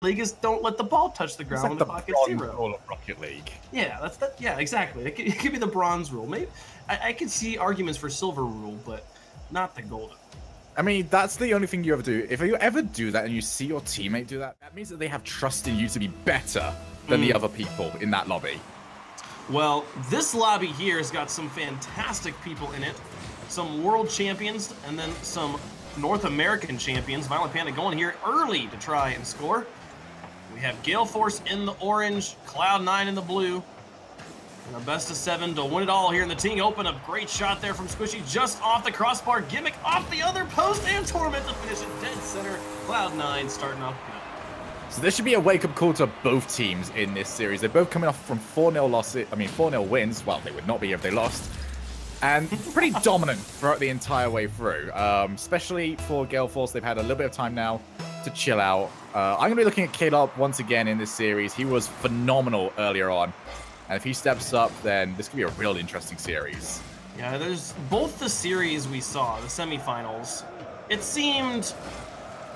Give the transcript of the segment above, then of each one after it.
League is don't let the ball touch the ground when the clock gets 0. Rule of Rocket League. Yeah, that's that. Yeah, exactly. It could be the bronze rule. Maybe I could see arguments for silver rule, but not the golden. I mean, that's the only thing you ever do. If you ever do that and you see your teammate do that, that means that they have trust in you to be better than the other people in that lobby. Well, this lobby here has got some fantastic people in it. Some world champions and then some North American champions. Violent Panda going here early to try and score. We have Gale Force in the orange, Cloud9 in the blue. And a best of 7 to win it all here in the Ting Open. A great shot there from Squishy just off the crossbar. Gimmick off the other post and Torment to finish it dead center. Cloud9 starting off good. So this should be a wake-up call to both teams in this series. They're both coming off from 4-0 losses. I mean, 4-0 wins. Well, they would not be if they lost. And pretty dominant throughout the entire way through. Especially for Gale Force, they've had a little bit of time now to chill out. I'm going to be looking at K-Lop once again in this series. He was phenomenal earlier on. And if he steps up, then this could be a real interesting series. Yeah, there's both the series we saw, the semifinals. It seemed...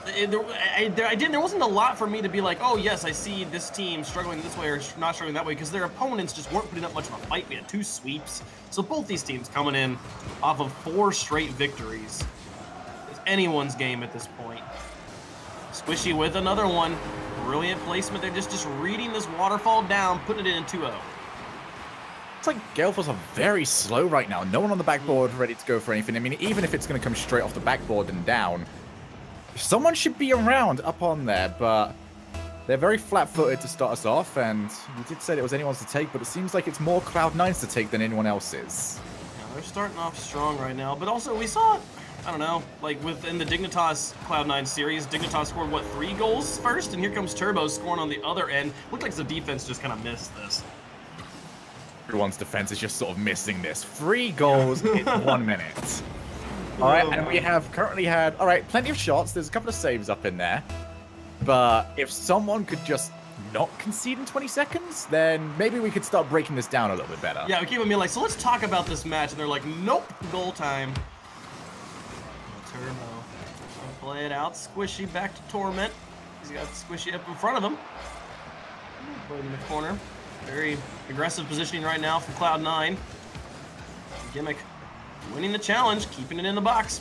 there wasn't a lot for me to be like, oh yes, I see this team struggling this way or not struggling that way, because their opponents just weren't putting up much of a fight. We had 2 sweeps. So both these teams coming in off of 4 straight victories. It's anyone's game at this point. Squishy with another one. Brilliant placement. They're just reading this waterfall down, putting it in 2-0. It's like Gale Force are very slow right now. No one on the backboard ready to go for anything. I mean, even if it's going to come straight off the backboard and down, someone should be around up on there, but they're very flat-footed to start us off, and you did say it was anyone's to take, but it seems like it's more Cloud9's to take than anyone else's. Yeah, they're starting off strong right now, but also we saw, I don't know, like within the Dignitas Cloud9 series, Dignitas scored, what, 3 goals first? And here comes Turbo scoring on the other end. Looked like the defense just kind of missed this. Everyone's defense is just sort of missing this. 3 goals in 1 minute. All right, and we have currently had, all right, plenty of shots. There's a couple of saves up in there. But if someone could just not concede in 20 seconds, then maybe we could start breaking this down a little bit better. Yeah, we keep them like, so let's talk about this match. And they're like, nope, goal time. Turbo. Play it out. Squishy back to Torment. He's got Squishy up in front of him. Put him in the corner. Very aggressive positioning right now from Cloud9. Gimmick winning the challenge, keeping it in the box.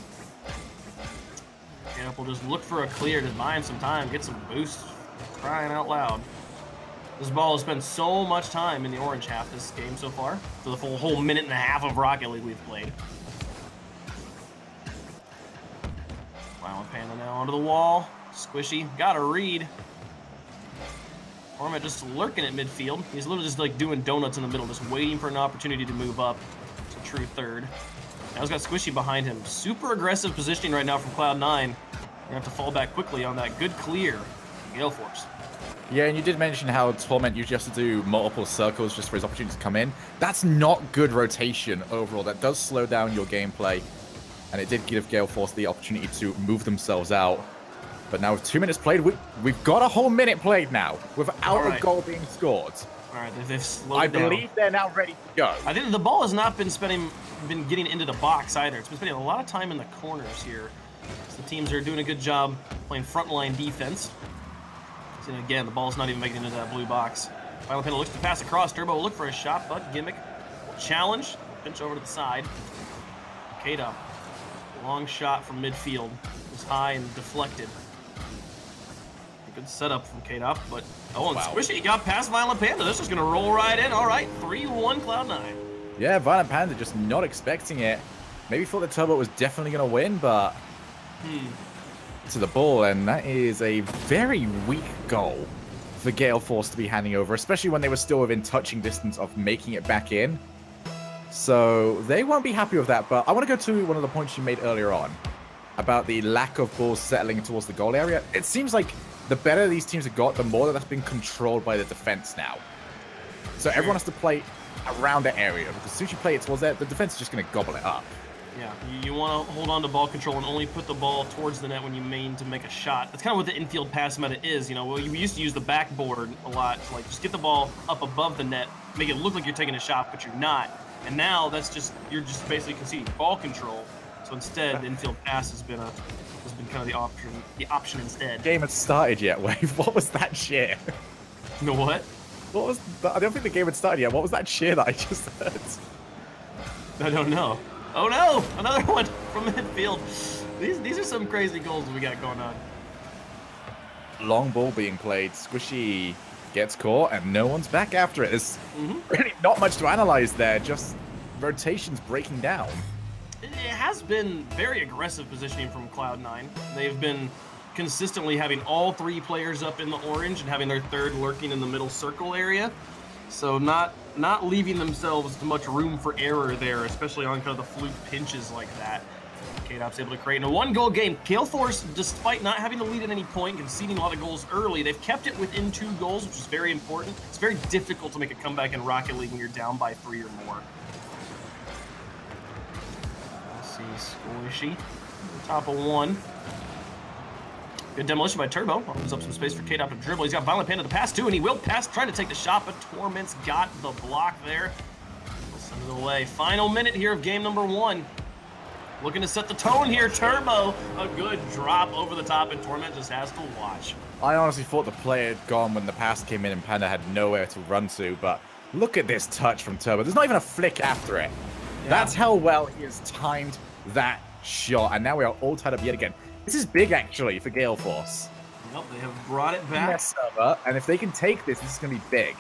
Camp will just look for a clear, just buy him some time, get some boost. Crying out loud. This ball has spent so much time in the orange half this game so far, for the full whole minute and a half of Rocket League we've played. Violent Panda now onto the wall. Squishy, got a read. Torment just lurking at midfield. He's literally just like doing donuts in the middle, just waiting for an opportunity to move up to true third. Now he's got Squishy behind him. Super aggressive positioning right now from Cloud9. Gonna have to fall back quickly on that good clear. Gale Force. Yeah, and you did mention how Torment usually has to do multiple circles just for his opportunity to come in. That's not good rotation overall. That does slow down your gameplay. And it did give Gale Force the opportunity to move themselves out. But now with 2 minutes played, we've got a whole minute played now without a goal being scored. All right, they've slowed it down. I believe they're now ready to go. I think the ball has not been getting into the box either. It's been spending a lot of time in the corners here. So the teams are doing a good job playing frontline defense. And again, the ball's not even making it into that blue box. Violent Panda looks to pass across. Turbo will look for a shot, but Gimmick will challenge. Pinch over to the side. K-Dub. Long shot from midfield. It was high and deflected. Good setup from K-Dub, but and Squishy got past Violent Panda. This is going to roll right in. All right, 3-1 Cloud9. Yeah, Violent Panda just not expecting it. Maybe thought the Turbo was definitely going to win, but to the ball, and that is a very weak goal for Gale Force to be handing over, especially when they were still within touching distance of making it back in. So they won't be happy with that, but I want to go to one of the points you made earlier on about the lack of balls settling towards the goal area. It seems like the better these teams have got, the more that's been controlled by the defense now. So everyone has to play around the area, because as soon as you play it towards there, the defense is just going to gobble it up. Yeah, you want to hold on to ball control and only put the ball towards the net when you mean to make a shot. That's kind of what the infield pass meta is. You know, well, you used to use the backboard a lot to like just get the ball up above the net, make it look like you're taking a shot, but you're not. And now that's just, you're just basically conceding ball control. So instead, the infield pass has been kind of the option instead. Game had started yet, Wave. What was that cheer? The what? What was I don't think the game had started yet. What was that cheer that I just heard? I don't know. Oh no! Another one from midfield. These are some crazy goals we got going on. Long ball being played. Squishy gets caught, and no one's back after it. There's really not much to analyze there. Just rotations breaking down. It has been very aggressive positioning from Cloud9. They've been consistently having all 3 players up in the orange and having their third lurking in the middle circle area. So not leaving themselves too much room for error there, especially on kind of the fluke pinches like that. K-Dop's able to create in a 1-goal game. Galeforce, despite not having the lead at any point, conceding a lot of goals early, they've kept it within 2 goals, which is very important. It's very difficult to make a comeback in Rocket League when you're down by 3 or more. Let's see, Squishy, top of 1. Good demolition by Turbo. Opens up some space for K-Dop to dribble. He's got Violent Panda to pass too, and he will pass, trying to take the shot, but Torment's got the block there. We'll send it away. Final minute here of game number 1. Looking to set the tone here. Turbo, a good drop over the top, and Torment just has to watch. I honestly thought the play had gone when the pass came in and Panda had nowhere to run to, but look at this touch from Turbo. There's not even a flick after it. Yeah. That's how well he has timed that shot, and now we are all tied up yet again. This is big, actually, for Galeforce. Yep, they have brought it back. Server, and if they can take this, this is going to be big.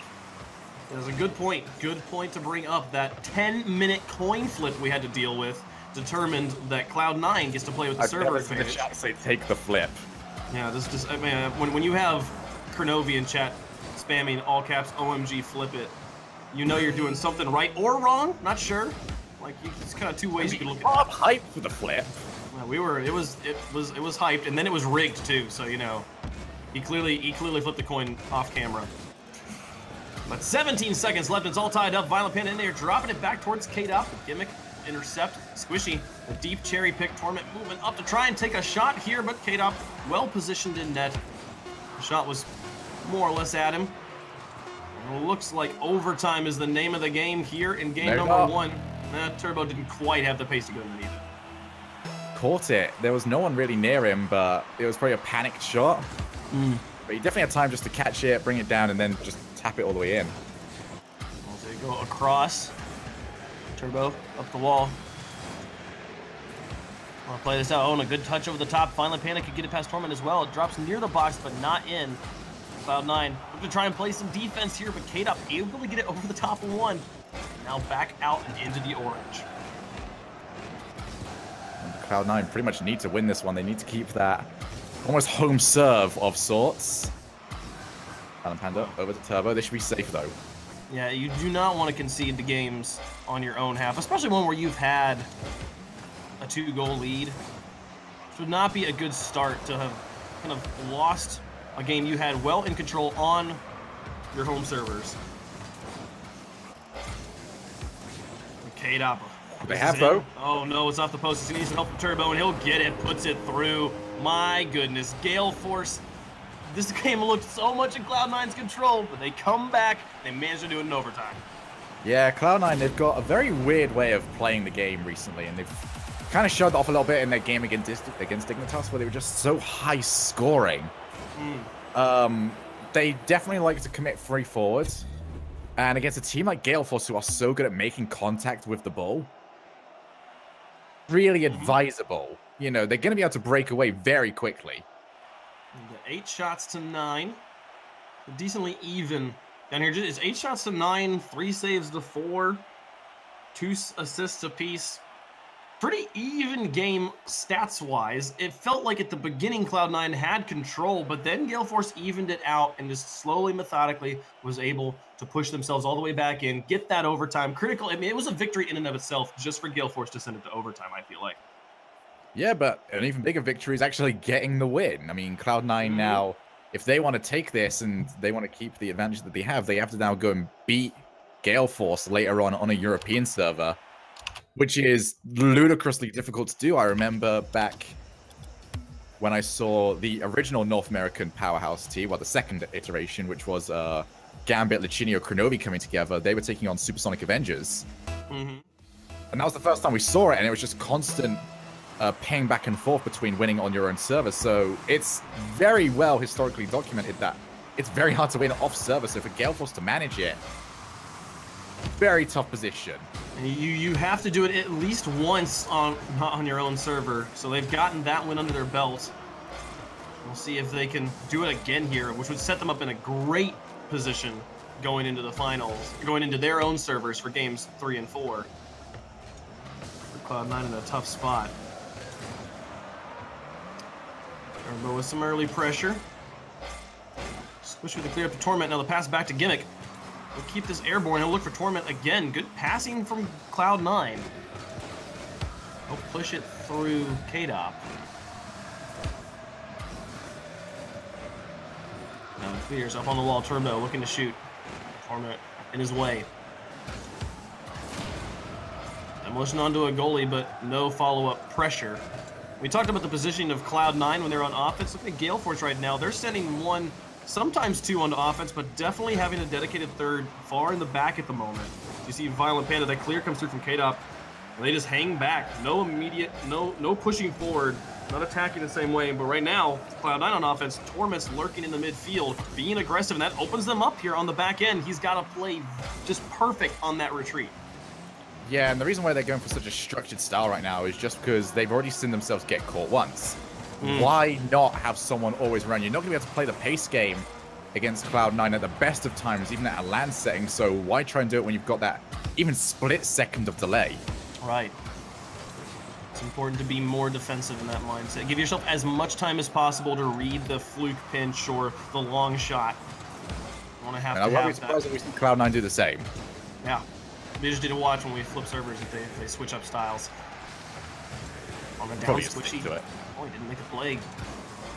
That's a good point. Good point to bring up. That 10-minute coin flip we had to deal with determined that Cloud9 gets to play with the server advantage. I've never seen the chat say take the flip. Yeah, this just, I mean, when you have Kernovi in chat spamming all caps OMG flip it, you know you're doing something right or wrong. Not sure. Like, it's kind of 2 ways you can look at it. I'm hyped for the flip. Well, it was hyped, and then it was rigged too. So you know, he clearly flipped the coin off camera. But 17 seconds left. It's all tied up. Violent Panda in there, dropping it back towards K-Dop. Gimmick intercept. Squishy, a deep cherry pick. Torment movement up to try and take a shot here, but K-Dop well positioned in net. The shot was more or less at him. And it looks like overtime is the name of the game here in game number 1. Turbo didn't quite have the pace to go underneath it. Caught it. There was no one really near him, but it was probably a panicked shot. But he definitely had time just to catch it, bring it down, and then just tap it all the way in. Well, there you go across. Turbo up the wall. Want to play this out. Oh, and a good touch over the top. Violent Panda could get it past Torment as well. It drops near the box, but not in. Cloud9 look to try and play some defense here, but K-Dop able to get it over the top of 1. Now back out and into the orange. Cloud9 pretty much need to win this one. They need to keep that almost home serve of sorts. Violent Panda over to Turbo. They should be safe though. Yeah, you do not want to concede the games on your own half, especially one where you've had a 2-goal lead. This would not be a good start to have kind of lost a game you had well in control on your home servers. K-Dop. They have, though. Oh, no, it's off the post. He needs some help from Turbo, and he'll get it. Puts it through. My goodness. Galeforce. This game looked so much in Cloud9's control, but they come back. They managed to do it in overtime. Yeah, Cloud9, they've got a very weird way of playing the game recently, and they've kind of showed off a little bit in their game against Dignitas, where they were just so high scoring. They definitely like to commit free forwards, and against a team like Galeforce, who are so good at making contact with the ball, really advisable. You know, they're going to be able to break away very quickly. 8 shots to 9. Decently even. Down here, it's 8 shots to 9, 3 saves to 4, 2 assists apiece. Pretty even game stats-wise. It felt like at the beginning Cloud9 had control, but then Galeforce evened it out and just slowly, methodically was able to push themselves all the way back in, get that overtime. Critical. I mean, it was a victory in and of itself just for Galeforce to send it to overtime, I feel like. Yeah, but an even bigger victory is actually getting the win. I mean, Cloud9 now, if they want to take this and they want to keep the advantage that they have to now go and beat Galeforce later on a European server, which is ludicrously difficult to do. I remember back when I saw the original North American powerhouse team, well, the second iteration, which was Gambit, Licinio, Kronovi coming together. They were taking on Supersonic Avengers. And that was the first time we saw it, and it was just constant ping back and forth between winning on your own server. So it's very well historically documented that it's very hard to win off server. So for Gale Force to manage it, very tough position. And you have to do it at least once not on your own server. So they've gotten that win under their belt. We'll see if they can do it again here, which would set them up in a great position going into the finals, going into their own servers for games 3 and 4. Cloud9 in a tough spot. Turbo with some early pressure. Squish with the clear up to Torment. Now the pass back to Gimmick. We'll keep this airborne. He'll look for Torment again. Good passing from Cloud9. He'll push it through K-Dop. Now clears up on the wall. Turbo looking to shoot. Torment in his way. Demolition onto a goalie, but no follow-up pressure. We talked about the positioning of Cloud9 when they're on offense. Look at Gale Force right now. They're sending 1, sometimes 2 onto offense, but definitely having a dedicated third far in the back at the moment. You see Violent Panda, that clear comes through from K-Dop, and they just hang back. No immediate, no pushing forward, not attacking the same way. But right now, Cloud9 on offense, Torment's lurking in the midfield, being aggressive, and that opens them up here on the back end. He's got to play just perfect on that retreat. Yeah, and the reason why they're going for such a structured style right now is just because they've already seen themselves get caught once. Why not have someone always around? You're not going to be able to play the pace game against Cloud9 at the best of times, even at a land setting, so why try and do it when you've got that even split second of delay? Right. It's important to be more defensive in that mindset. Give yourself as much time as possible to read the fluke pinch or the long shot. You want to have and I won't be surprised if we see Cloud9 do the same. Yeah. We just did a watch when we flip servers if they switch up styles. On the down squishy. To it. Oh, he didn't make a play.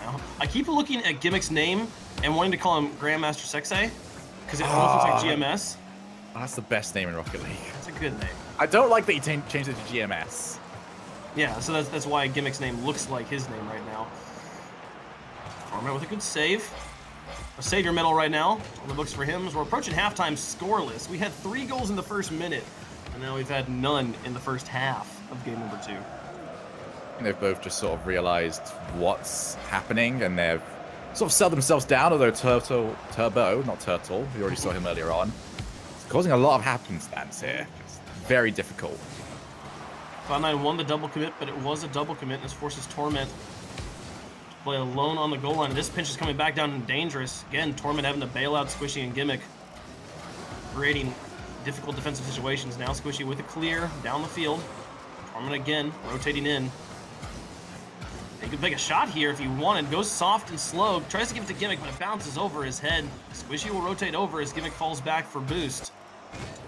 No. I keep looking at Gimmick's name and wanting to call him Grandmaster Sexay because it almost looks like GMS. Oh, that's the best name in Rocket League. That's a good name. I don't like that he changed it to GMS. Yeah, so that's why Gimmick's name looks like his name right now. Torment with a good save. A savior medal right now on the books for him as we're approaching halftime scoreless. We had 3 goals in the first minute, and now we've had none in the first half of game number 2. And they've both just sort of realized what's happening, and they've sort of settled themselves down, although Turbo, not Turtle, we already saw him earlier on, it's causing a lot of happenstance here. It's very difficult. Cloud9 won the double commit, but it was a double commit, and this forces Torment play alone on the goal line. And this pinch is coming back down and dangerous. Again, Torment having to bail out Squishy and Gimmick, creating difficult defensive situations. Now Squishy with a clear down the field. Torment again, rotating in. He could make a shot here if he wanted. Goes soft and slow. Tries to give it to Gimmick, but it bounces over his head. Squishy will rotate over as Gimmick falls back for boost.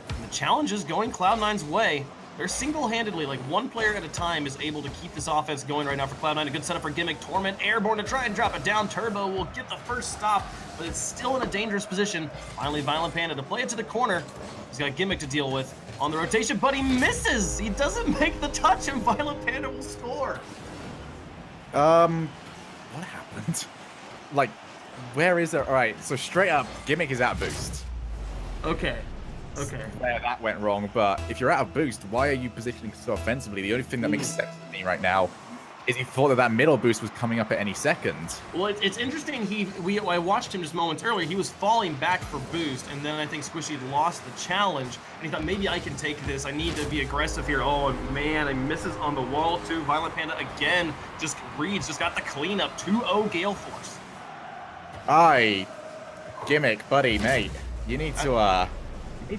And the challenge is going Cloud9's way. They're single-handedly, like 1 player at a time, is able to keep this offense going right now for Cloud9. A good setup for Gimmick. Torment airborne to try and drop it down. Turbo will get the first stop, but it's still in a dangerous position. Finally, Violent Panda to play it to the corner. He's got Gimmick to deal with on the rotation, but he misses. He doesn't make the touch, and Violent Panda will score. What happened? Like, where is it? All right, so straight up, Gimmick is out of boost. Okay. Okay. Where that went wrong, but if you're out of boost, why are you positioning so offensively? The only thing that makes sense to me right now is he thought that middle boost was coming up at any second. Well, it's interesting. I watched him just moments earlier. He was falling back for boost, and then I think Squishy lost the challenge, and he thought, maybe I can take this. I need to be aggressive here. Oh, man, he misses on the wall, too. Violent Panda, again, just reads, just got the cleanup. 2-0 Gale Force. Gimmick, buddy, mate. You need to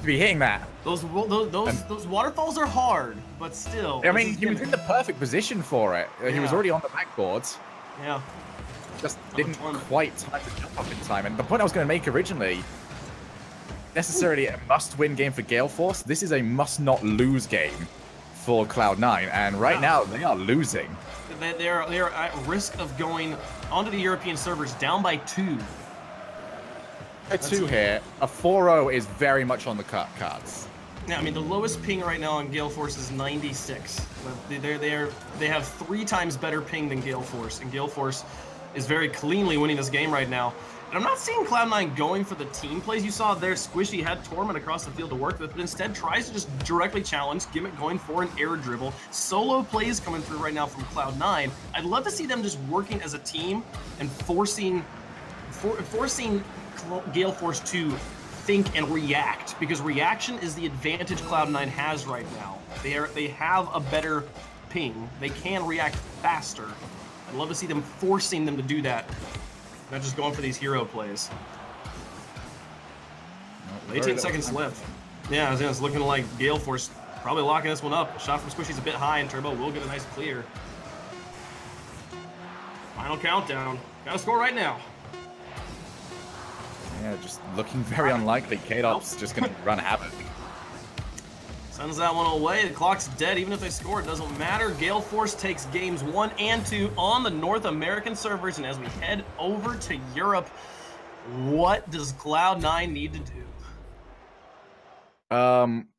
be hitting that. Those waterfalls are hard, but still. I mean, he was in the perfect position for it. Yeah. He was already on the backboard. Yeah. Just didn't quite time to jump up in time. And the point I was going to make originally, necessarily a must-win game for Gale Force. This is a must-not-lose game for Cloud9. And right now, they are losing. They are at risk of going onto the European servers down by 2. A 2 here. A 4-0 is very much on the cards. Yeah, I mean, the lowest ping right now on Gale Force is 96. They have 3 times better ping than Gale Force, and Gale Force is very cleanly winning this game right now. And I'm not seeing Cloud9 going for the team plays. You saw there, Squishy had Torment across the field to work with, but instead tries to just directly challenge, Gimmick going for an air dribble. Solo plays coming through right now from Cloud9. I'd love to see them just working as a team and forcing Gale Force to think and react, because reaction is the advantage Cloud9 has right now. They have a better ping. They can react faster. I'd love to see them forcing them to do that. Not just going for these hero plays. 18 seconds left. Yeah, it's looking like Gale Force probably locking this one up. Shot from Squishy's a bit high, and Turbo will get a nice clear. Final countdown. Gotta score right now. Yeah, just looking very unlikely. K-Dop's just going to run havoc. Sends that one away. The clock's dead. Even if they score, it doesn't matter. Gale Force takes games 1 and 2 on the North American servers. And as we head over to Europe, what does Cloud9 need to do?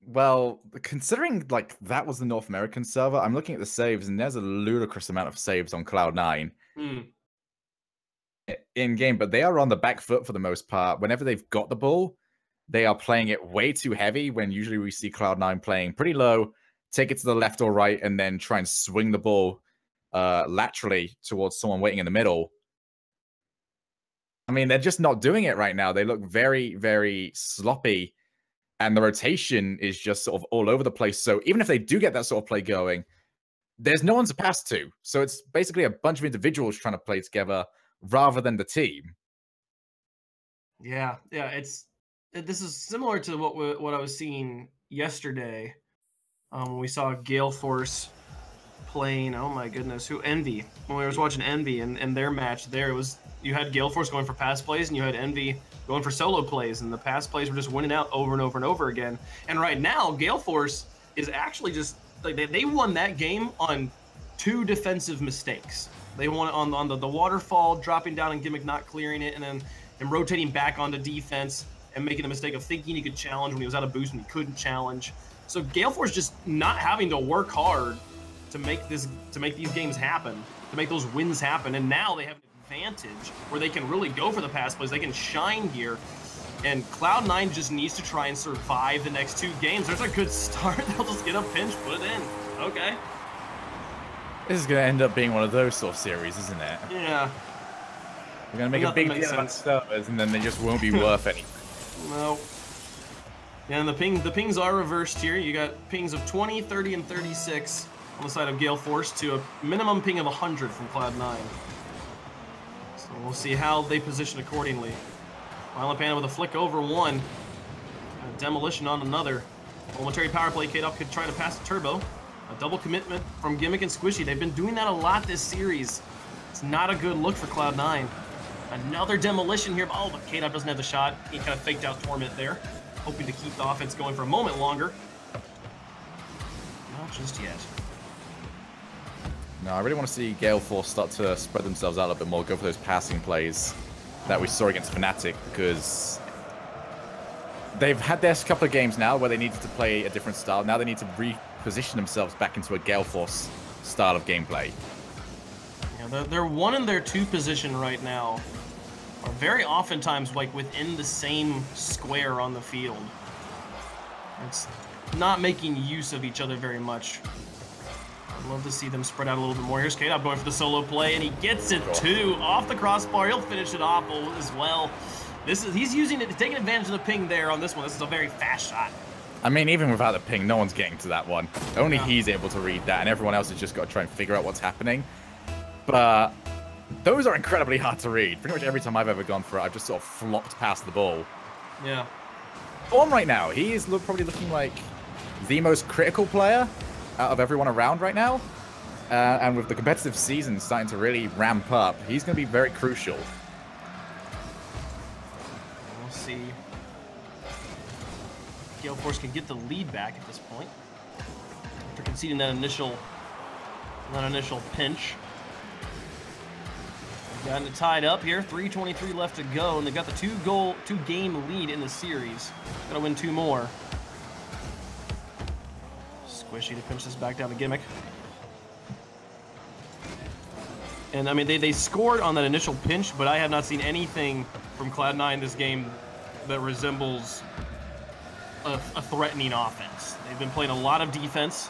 Well, considering like that was the North American server, I'm looking at the saves, and there's a ludicrous amount of saves on Cloud9 in game, but they are on the back foot for the most part. Whenever they've got the ball, they are playing it way too heavy, when usually we see Cloud9 playing pretty low, take it to the left or right, and then try and swing the ball laterally towards someone waiting in the middle. I mean, they're just not doing it right now. They look very, very sloppy, and the rotation is just sort of all over the place. So even if they do get that sort of play going, there's no one to pass to. So it's basically a bunch of individuals trying to play together rather than the team. Yeah, this is similar to what I was seeing yesterday when we saw Gale Force playing. Oh my goodness, who Envy? When we was watching Envy and their match there, it was you had Gale Force going for pass plays and you had Envy going for solo plays, and the pass plays were just winning out over and over and over again. And right now, Gale Force is actually just like they won that game on 2 defensive mistakes. They won it on the waterfall, dropping down and Gimmick not clearing it, and then rotating back onto defense and making the mistake of thinking he could challenge when he was out of boost and he couldn't challenge. So Gale Force just not having to work hard to make these games happen, to make those wins happen. And now they have an advantage where they can really go for the pass plays. They can shine here. And Cloud9 just needs to try and survive the next 2 games. There's a good start. They'll just get a pinch, put it in. Okay. This is going to end up being one of those sort of series, isn't it? Yeah. We're going to make a big deal about servers, and then they just won't be worth anything. No. Yeah, and the pings are reversed here. You got pings of 20, 30, and 36 on the side of Gale Force to a minimum ping of 100 from Cloud9. So we'll see how they position accordingly. Violent Panda with a flick over one. A demolition on another. Momentary power play. K-Dop could try to pass to Turbo. A double commitment from Gimmick and Squishy. They've been doing that a lot this series. It's not a good look for Cloud9. Another demolition here. Oh, but K-Dop doesn't have the shot. He kind of faked out Torment there, hoping to keep the offense going for a moment longer. Not just yet. No, I really want to see Gale Force start to spread themselves out a little bit more, go for those passing plays that we saw against Fnatic, because they've had this couple of games now where they needed to play a different style. Now they need to reposition themselves back into a Gale Force style of gameplay. Yeah, their 1 and their 2 position right now are very oftentimes like within the same square on the field. It's not making use of each other very much. I'd love to see them spread out a little bit more. Here's K-Dop going for the solo play, and he gets it too. Off the crossbar, he'll finish it off as well. He's using it to take advantage of the ping there on this one. This is a very fast shot. I mean, even without the ping, no one's getting to that one. Only he's able to read that, and everyone else has just got to try and figure out what's happening. But those are incredibly hard to read. Pretty much every time I've ever gone for it, I've just sort of flopped past the ball. Yeah. Form right now, he is probably looking like the most critical player out of everyone around right now. And with the competitive season starting to really ramp up, he's going to be very crucial. We'll see. Gale Force can get the lead back at this point after conceding that initial pinch. They've gotten it tied up here. 3:23 left to go, and they've got the 2-game lead in the series. Got to win 2 more. Squishy to pinch this back down to Gimmick. And I mean, they scored on that initial pinch, but I have not seen anything from Cloud9 this game that resembles a threatening offense. They've been playing a lot of defense.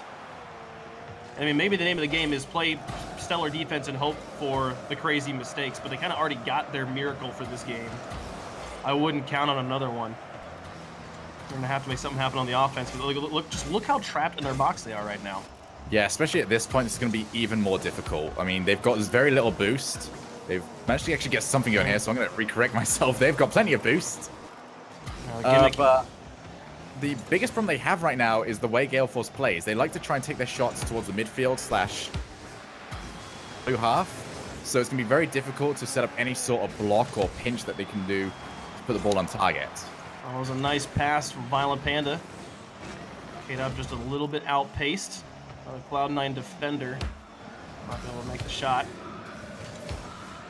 I mean, maybe the name of the game is play stellar defense and hope for the crazy mistakes, but they kind of already got their miracle for this game. I wouldn't count on another one. They're going to have to make something happen on the offense. Just look how trapped in their box they are right now. Yeah, especially at this point, it's going to be even more difficult. I mean, they've got this very little boost. They've managed to actually get something going here, so I'm going to recorrect myself. They've got plenty of boost. But the biggest problem they have right now is the way Gale Force plays. They like to try and take their shots towards the midfield / blue half. So it's going to be very difficult to set up any sort of block or pinch that they can do to put the ball on target. Oh, it was a nice pass from Violent Panda. K-Dub just a little bit outpaced. Cloud9 defender. Not able to make the shot.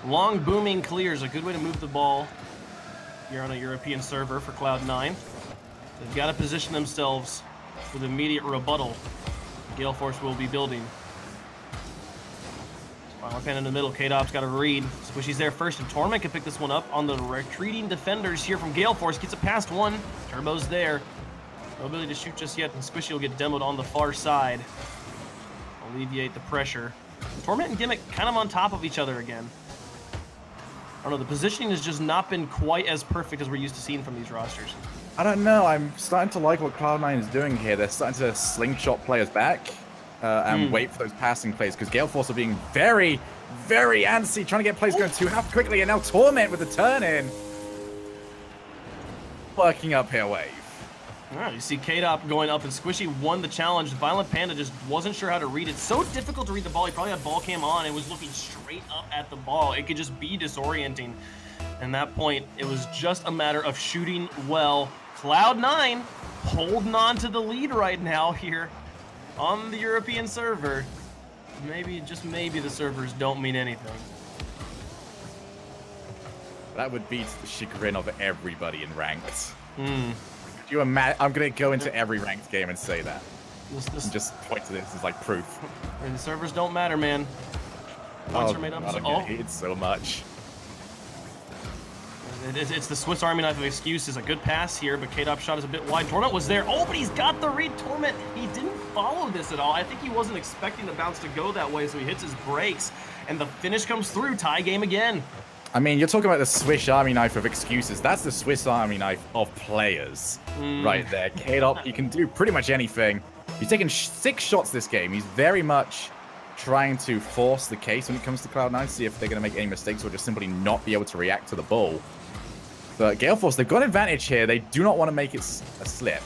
Long booming clear is a good way to move the ball here on a European server for Cloud9. They've got to position themselves for the immediate rebuttal Gale Force will be building. Violent Panda in the middle. K-Dop's got to read. Squishy's there first, and Torment can pick this one up on the retreating defenders here from Gale Force. Gets it past one. Turbo's there. No ability to shoot just yet, and Squishy will get demoed on the far side. Alleviate the pressure. Torment and Gimmick kind of on top of each other again. I don't know, the positioning has just not been quite as perfect as we're used to seeing from these rosters. I don't know. I'm starting to like what Cloud9 is doing here. They're starting to slingshot players back and wait for those passing plays, because Gale Force are being very, very antsy, trying to get plays going too quickly, and now Torment with the turn-in. Working up here, Wave. All right, you see K-Dop going up, and Squishy won the challenge. Violent Panda just wasn't sure how to read it. So difficult to read the ball. He probably had ball cam on and was looking straight up at the ball. It could just be disorienting. And that point, it was just a matter of shooting well. Cloud9 holding on to the lead right now here on the European server. Maybe, just maybe, the servers don't mean anything. That would be the chagrin of everybody in ranked. You imagine? I'm gonna go into every ranked game and say that. And just point to this as like proof. And the servers don't matter, man. Points are made up. I'm gonna hate it so much. It's the Swiss Army knife of excuses. A good pass here, but K-Dop shot is a bit wide. Torment was there. Oh, but he's got the read. Torment, he didn't follow this at all. I think he wasn't expecting the bounce to go that way, so he hits his brakes, and the finish comes through. Tie game again. I mean, you're talking about the Swiss Army knife of excuses. That's the Swiss Army knife of players right there. K-Dop, he can do pretty much anything. He's taken 6 shots this game. He's very much trying to force the case when it comes to Cloud9, see if they're going to make any mistakes or just simply not be able to react to the ball. But Gale Force, they've got an advantage here. They do not want to make it a slip.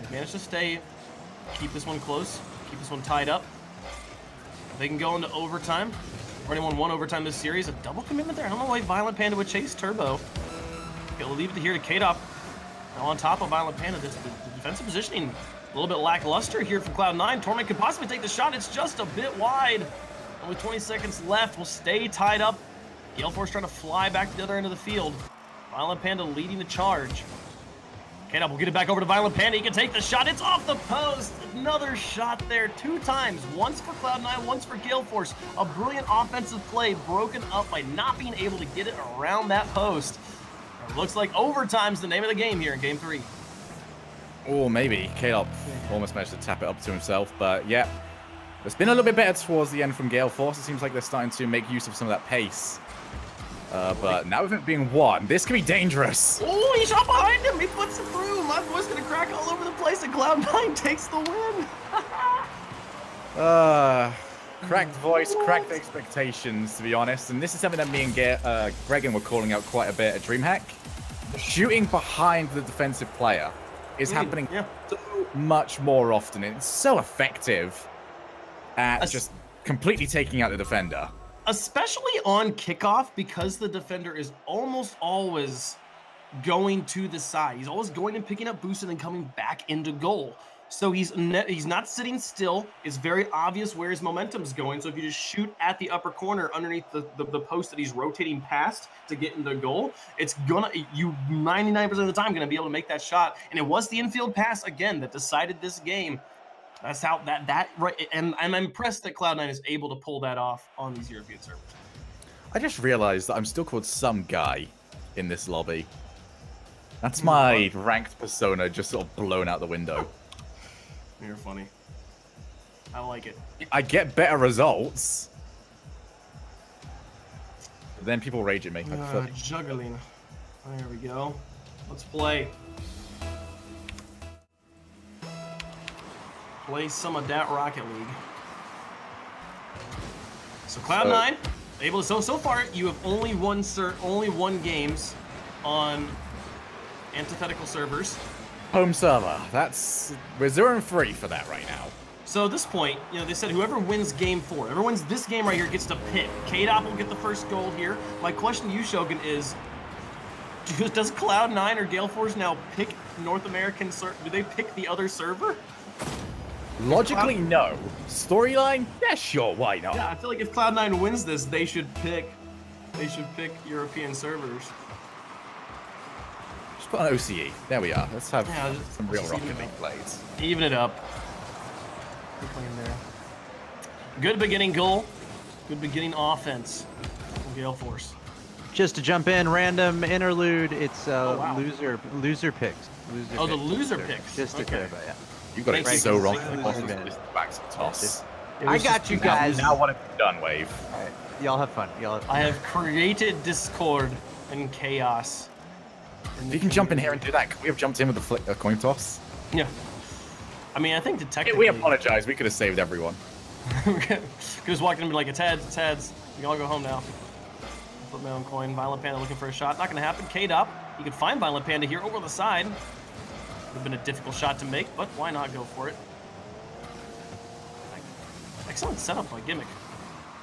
They managed to keep this one close, keep this one tied up. They can go into overtime. Already won overtime this series. A double commitment there. I don't know why Violent Panda would chase Turbo. Okay, we'll leave it here to K-Dop. Now on top of Violent Panda, the defensive positioning a little bit lackluster here from Cloud9. Torment could possibly take the shot. It's just a bit wide. Only 20 seconds left. We'll stay tied up. Gale Force trying to fly back to the other end of the field. Violent Panda leading the charge. K-Dop will get it back over to Violent Panda. He can take the shot. It's off the post. Another shot there 2 times. Once for Cloud9, once for Gale Force. A brilliant offensive play broken up by not being able to get it around that post. It looks like overtime's the name of the game here in Game 3. Oh, maybe. K-Dop almost managed to tap it up to himself, but yeah. It's been a little bit better towards the end from Gale Force. It seems like they're starting to make use of some of that pace. But now with it being 1, this could be dangerous. Oh, he shot behind him. He puts it through. My voice gonna crack all over the place, and Cloud9 takes the win. Cracked voice, cracked expectations, to be honest. And this is something that me and Gregan were calling out quite a bit at DreamHack. Shooting behind the defensive player is happening so much more often. It's so effective at just completely taking out the defender. Especially on kickoff, because the defender is almost always going to the side. He's always going and picking up boost and then coming back into goal. So he's not sitting still. It's very obvious where his momentum's going. So if you just shoot at the upper corner underneath the post that he's rotating past to get into goal, it's gonna, you 99% of the time gonna be able to make that shot. And it was the infield pass again that decided this game. That's how right, and I'm impressed that Cloud9 is able to pull that off on these European servers. I just realized that I'm still called some guy in this lobby. That's my ranked persona just sort of blown out the window. You're funny. I like it. I get better results. But then people rage at me. Juggling. There we go. Let's play. Play some of that Rocket League. So Cloud9 able to. So far you have only won games on antithetical servers. Home server. We're 0-3 for that right now. So at this point, you know, they said whoever wins game 4, whoever wins this game right here gets to pick. K-Dop will get the first gold here. My question to you, Shogun, is does Cloud9 or Gale Force now pick North American server? Do they pick the other server? Logically, no. Storyline? Yeah, sure, why not? Yeah, I feel like if Cloud9 wins this, they should pick European servers. Just put on OCE. There we are. Let's have some real Rocket League plays. Even it up. Good playing there. Good beginning goal. Good beginning offense from Gale Force. Just to jump in, random interlude. It's loser picks. The loser picks. Just to clarify, yeah. You got it so wrong. Axeltoss. I got you guys. Now what have you done, Wave? All right. Y'all have fun. I have created discord and chaos. If you can jump in here and do that, could we have jumped in with the coin toss? Yeah. I mean, I think technically... We apologize. We could have saved everyone. Could have walked in and be like, it's heads. We can all go home now. Flip my own coin. Violent Panda looking for a shot. Not going to happen. K-Dop. You could find Violent Panda here over the side. Would have been a difficult shot to make, but why not go for it? Excellent setup by Gimmick.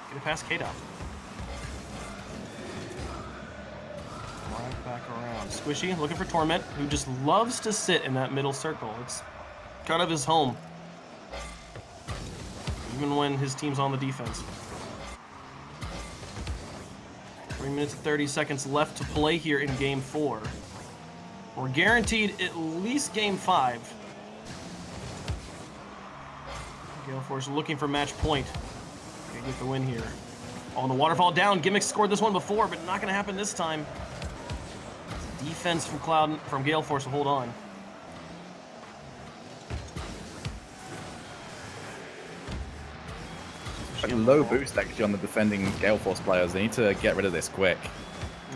Get it past K-Dop. Right back around. Squishy looking for Torment, who just loves to sit in that middle circle. It's kind of his home. Even when his team's on the defense. 3 minutes and 30 seconds left to play here in game 4. We're guaranteed at least game 5. Gale Force looking for match point. Gonna get the win here. Oh, the waterfall down. Gimmick scored this one before, but not gonna happen this time. Defense from Gale Force will hold on. A low boost actually on the defending Gale Force players. They need to get rid of this quick.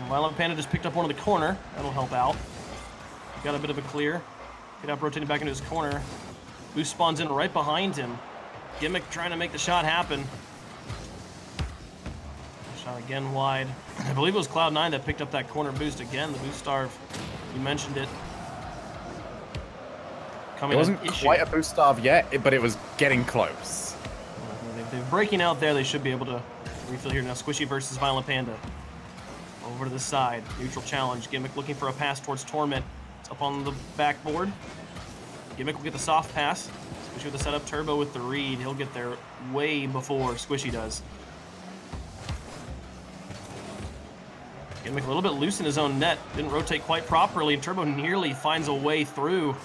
Violent Panda just picked up one in the corner. That'll help out. Got a bit of a clear. Get up, rotating back into his corner. Boost spawns in right behind him. Gimmick trying to make the shot happen. Shot again wide. I believe it was Cloud9 that picked up that corner boost again. The boost starve. You mentioned it. It wasn't quite a boost starve yet, but it was getting close. They're breaking out there. They should be able to refill here now. Squishy versus Violent Panda. Over to the side. Neutral challenge. Gimmick looking for a pass towards Torment. It's up on the backboard. Gimmick will get the soft pass. Squishy with the setup. Turbo with the read. He'll get there way before Squishy does. Gimmick a little bit loose in his own net. Didn't rotate quite properly, and Turbo nearly finds a way through.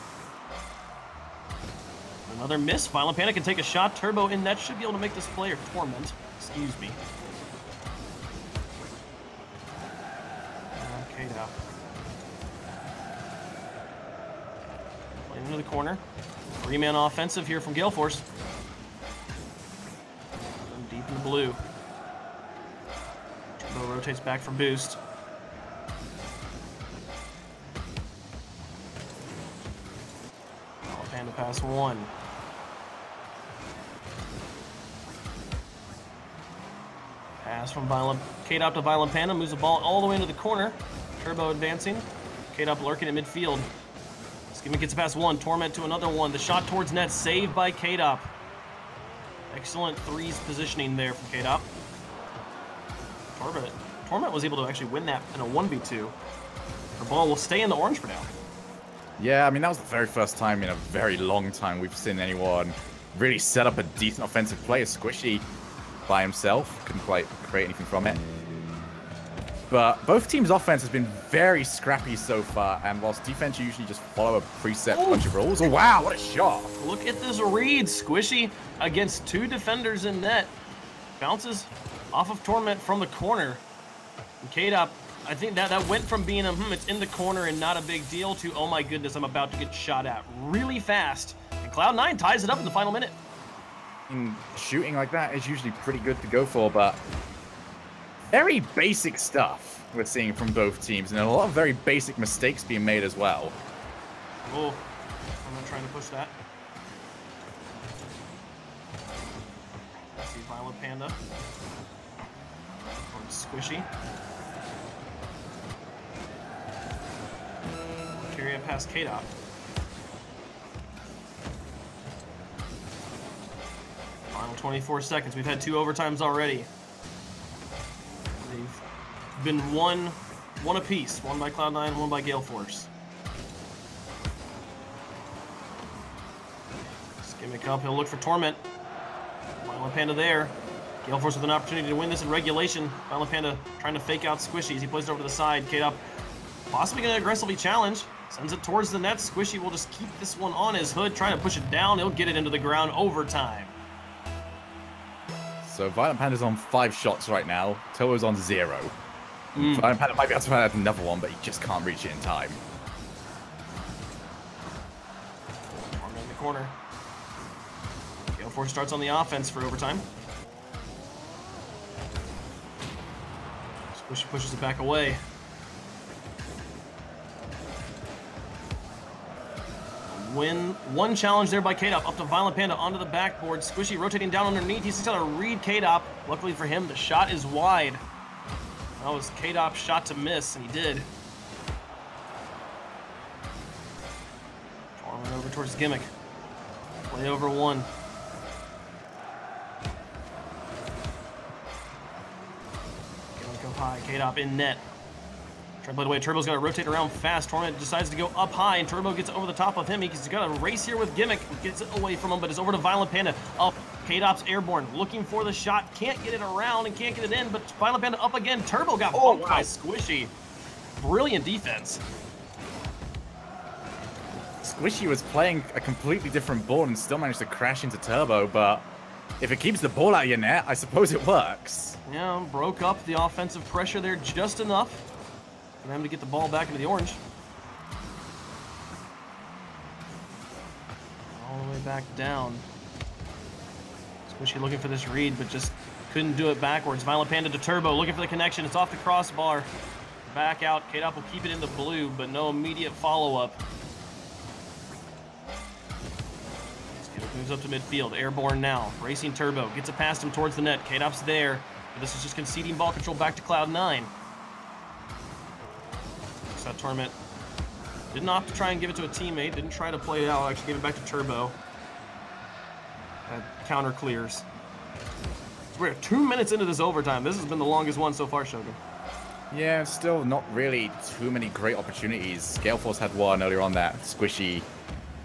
Another miss. Violent Panda can take a shot. Turbo in net should be able to make this play, or Torment. Excuse me. Okay, now. Playing into the corner. 3-man offensive here from Gale Force. Deep in the blue. Turbo rotates back for boost. Panda pass 1. Pass from K-Dop to Violent Panda, moves the ball all the way into the corner. Turbo advancing. K-Dop lurking at midfield. Skimmy gets past 1, Torment to another one. The shot towards net, saved by K-Dop. Excellent threes positioning there from K-Dop. Torment was able to actually win that in a 1v2. The ball will stay in the orange for now. Yeah, I mean, that was the very first time in a very long time we've seen anyone really set up a decent offensive play. Squishy by himself couldn't quite create anything from it. But both teams' offense has been very scrappy so far, and whilst defense usually just follow a preset bunch of rules. Oh, wow, what a shot. Look at this read. Squishy against 2 defenders in net. Bounces off of Torment from the corner. And K-Dop I think that went from being it's in the corner and not a big deal to, oh my goodness, I'm about to get shot at really fast. And Cloud9 ties it up in the final minute. Shooting like that is usually pretty good to go for, but very basic stuff we're seeing from both teams, and a lot of very basic mistakes being made as well. Oh, I'm not trying to push that. I see Violet Panda. Or Squishy. Carry it past K-Dot. Final 24 seconds. We've had 2 overtimes already. They've been one apiece. One by Cloud9, one by Gale Force. Gimmick up, he'll look for Torment. Violent Panda there. Gale Force with an opportunity to win this in regulation. Violent Panda trying to fake out Squishy as he plays it over to the side. K-Dot possibly going to aggressively challenge. Sends it towards the net. Squishy will just keep this one on his hood, trying to push it down. He'll get it into the ground overtime. So Violent Panda's on 5 shots right now. Turbo's on 0. Violent Panda might be able to find out another one, but he just can't reach it in time. Arm in the corner. Gale Force starts on the offense for overtime. Squishy pushes it back away. One challenge there by K-Dop, up to Violent Panda onto the backboard. Squishy rotating down underneath. He's just got to read K-Dop. Luckily for him, the shot is wide. That was K-Dop's shot to miss, and he did. Farming over towards Gimmick. Play over 1. Gimmick up high. K-Dop in net. Trying to play it away. Turbo's got to rotate around fast. Torment decides to go up high, and Turbo gets over the top of him. He's got to race here with Gimmick. Gets it away from him, but it's over to Violent Panda. Up. K-Dop's airborne. Looking for the shot. Can't get it around and can't get it in, but Violent Panda up again. Turbo got bumped by Squishy. Brilliant defense. Squishy was playing a completely different ball and still managed to crash into Turbo, but if it keeps the ball out of your net, I suppose it works. Yeah, broke up the offensive pressure there just enough for them to get the ball back into the orange. All the way back down. Squishy looking for this read, but just couldn't do it backwards. Violent Panda to Turbo, looking for the connection. It's off the crossbar. Back out. K-Dop will keep it in the blue, but no immediate follow-up. Moves up to midfield. Airborne now. Racing Turbo. Gets it past him towards the net. K-Dop's there. But this is just conceding ball control back to Cloud9. That Torment didn't opt to try and give it to a teammate. Didn't try to play it out. Actually gave it back to Turbo. That counter clears. So we're 2 minutes into this overtime. This has been the longest one so far, Shogun. Yeah, still not really too many great opportunities. Gale Force had one earlier on that Squishy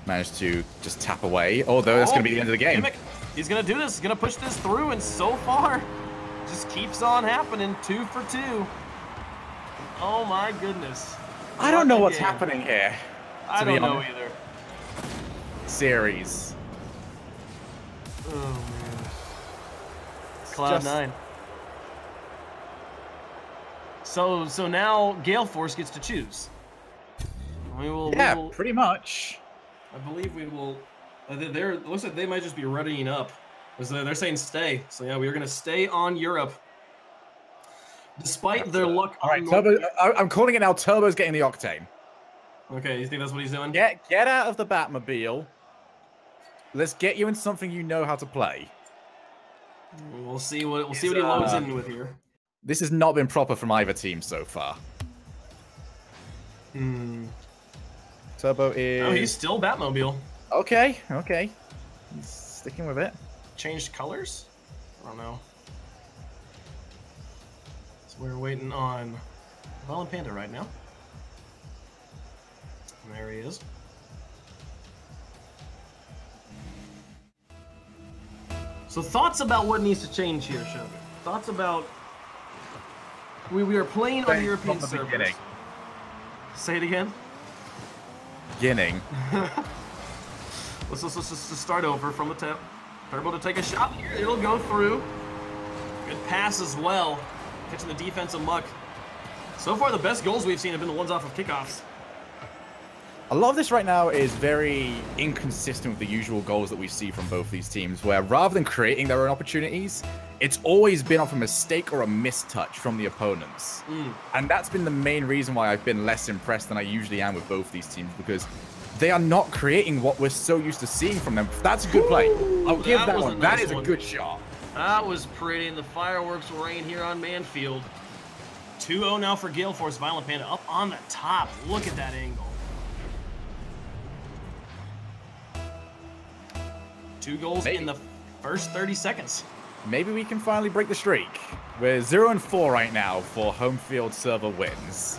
managed to just tap away. Although that's going to be the end of the game. Gimmick. He's going to do this. He's going to push this through, and so far, just keeps on happening. 2 for 2. Oh my goodness. I don't know what's happening here. I don't know either. Series. Oh man. Cloud9. So now Gale Force gets to choose. We will. Pretty much. I believe we will. It looks like they might just be readying up. They're saying stay. So yeah, we are going to stay on Europe. Despite their luck. All right, Turbo. I'm calling it now. Turbo's getting the Octane. Okay, you think that's what he's doing? Get out of the Batmobile. Let's get you in something you know how to play. We'll see what he loads in with here. This has not been proper from either team so far. Turbo is. Oh, he's still Batmobile. Okay. He's sticking with it. Changed colors? I don't know. So we're waiting on Violent Panda right now. And there he is. So thoughts about what needs to change here, Shogun? Thoughts about... We are playing on European servers. Beginning. Say it again? Beginning. Let's just start over from the tip. Turbo to take a shot here. It'll go through. Good pass as well. Catching the defensive muck. So far, the best goals we've seen have been the ones off of kickoffs. A lot of this right now is very inconsistent with the usual goals that we see from both these teams, where rather than creating their own opportunities, it's always been off a mistake or a mistouch from the opponents. And that's been the main reason why I've been less impressed than I usually am with both these teams, because they are not creating what we're so used to seeing from them. That's a good play. I'll give that one. That is a good shot. That was pretty, and the fireworks rain here on Manfield. 2-0 now for Gale Force. Violent Panda up on the top. Look at that angle. 2 goals in the first 30 seconds. Maybe we can finally break the streak. We're 0-4 right now for home field server wins.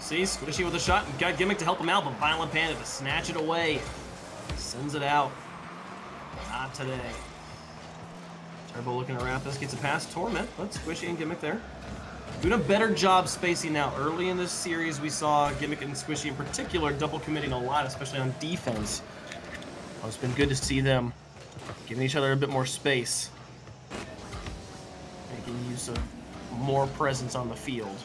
See, Squishy with a shot. Got Gimmick to help him out, but Violent Panda to snatch it away. Sends it out. Not today. Turbo looking to wrap this. Gets a pass. Torment. But Squishy and Gimmick there. Doing a better job spacing now. Early in this series, we saw Gimmick and Squishy in particular double committing a lot, especially on defense. It's been good to see them giving each other a bit more space. Making use of more presence on the field.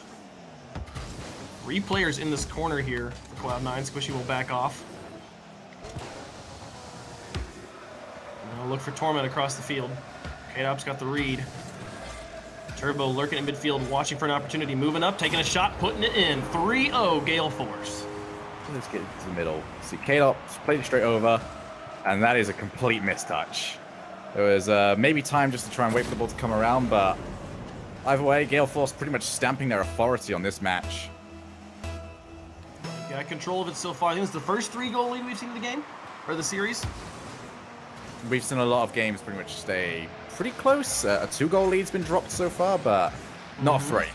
3 players in this corner here for Cloud9. Squishy will back off. Now look for Torment across the field. K-Dop's got the read. Turbo lurking in midfield, watching for an opportunity. Moving up, taking a shot, putting it in. 3-0 Gale Force. Let's get into the middle. See, K-Dop's played it straight over, and that is a complete mistouch. There was maybe time just to try and wait for the ball to come around, but either way, Gale Force pretty much stamping their authority on this match. Got control of it so far. I think it's the first 3-goal lead we've seen in the game, or the series. We've seen a lot of games pretty much stay pretty close. A 2-goal lead's been dropped so far, but not 3.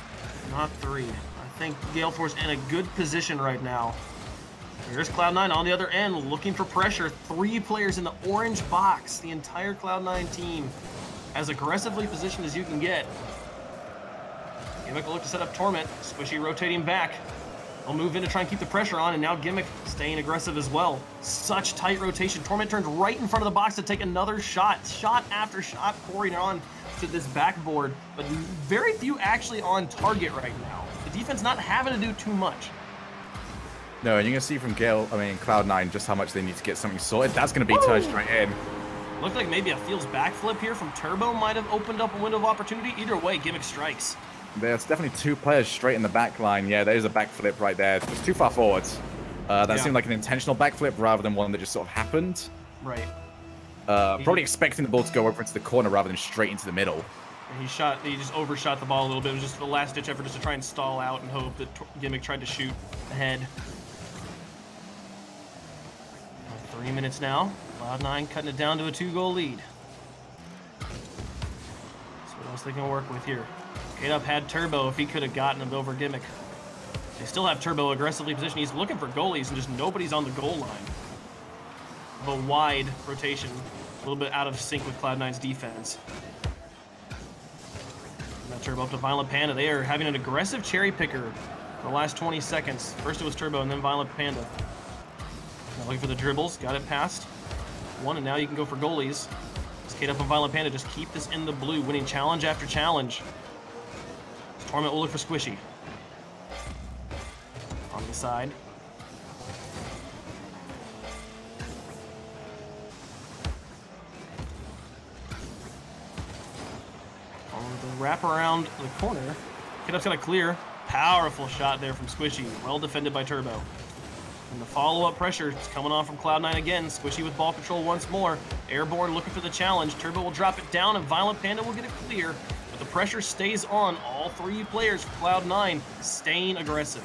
Not 3. I think Gale Force in a good position right now. Here's Cloud9 on the other end, looking for pressure. 3 players in the orange box. The entire Cloud9 team as aggressively positioned as you can get. Gimmick will look to set up Torment. Squishy rotating back. He'll move in to try and keep the pressure on, and now Gimmick staying aggressive as well. Such tight rotation. Torment turns right in front of the box to take another shot. Shot after shot pouring on to this backboard, but very few actually on target right now. The defense not having to do too much. No, and you're going to see from Cloud9 just how much they need to get something sorted. That's going to be touched right in. Looked like maybe a Fields backflip here from Turbo might have opened up a window of opportunity. Either way, Gimmick strikes. There's definitely 2 players straight in the back line. Yeah, there's a backflip right there. It's too far forwards. That seemed like an intentional backflip rather than one that just sort of happened. Right. Probably expecting the ball to go over into the corner rather than straight into the middle. He just overshot the ball a little bit. It was just a last-ditch effort just to try and stall out and hope that Gimmick tried to shoot ahead. 3 minutes now. Cloud9 cutting it down to a 2-goal lead. That's what else they can work with here. K-Dop had Turbo if he could have gotten him over Gimmick. They still have Turbo aggressively positioned. He's looking for goalies and just nobody's on the goal line. A wide rotation. A little bit out of sync with Cloud9's defense. Now Turbo up to Violent Panda. They are having an aggressive cherry picker for the last 20 seconds. First it was Turbo and then Violent Panda. Now looking for the dribbles. Got it past 1, and now you can go for goalies. K-Dop and Violent Panda just keep this in the blue, winning challenge after challenge. Torment will look for Squishy. On the side. On the wrap around the corner. K-Dop's got a clear. Powerful shot there from Squishy. Well defended by Turbo. And the follow-up pressure is coming on from Cloud9 again. Squishy with ball control once more. Airborne looking for the challenge. Turbo will drop it down and Violent Panda will get it clear. The pressure stays on. All 3 players for Cloud9 staying aggressive.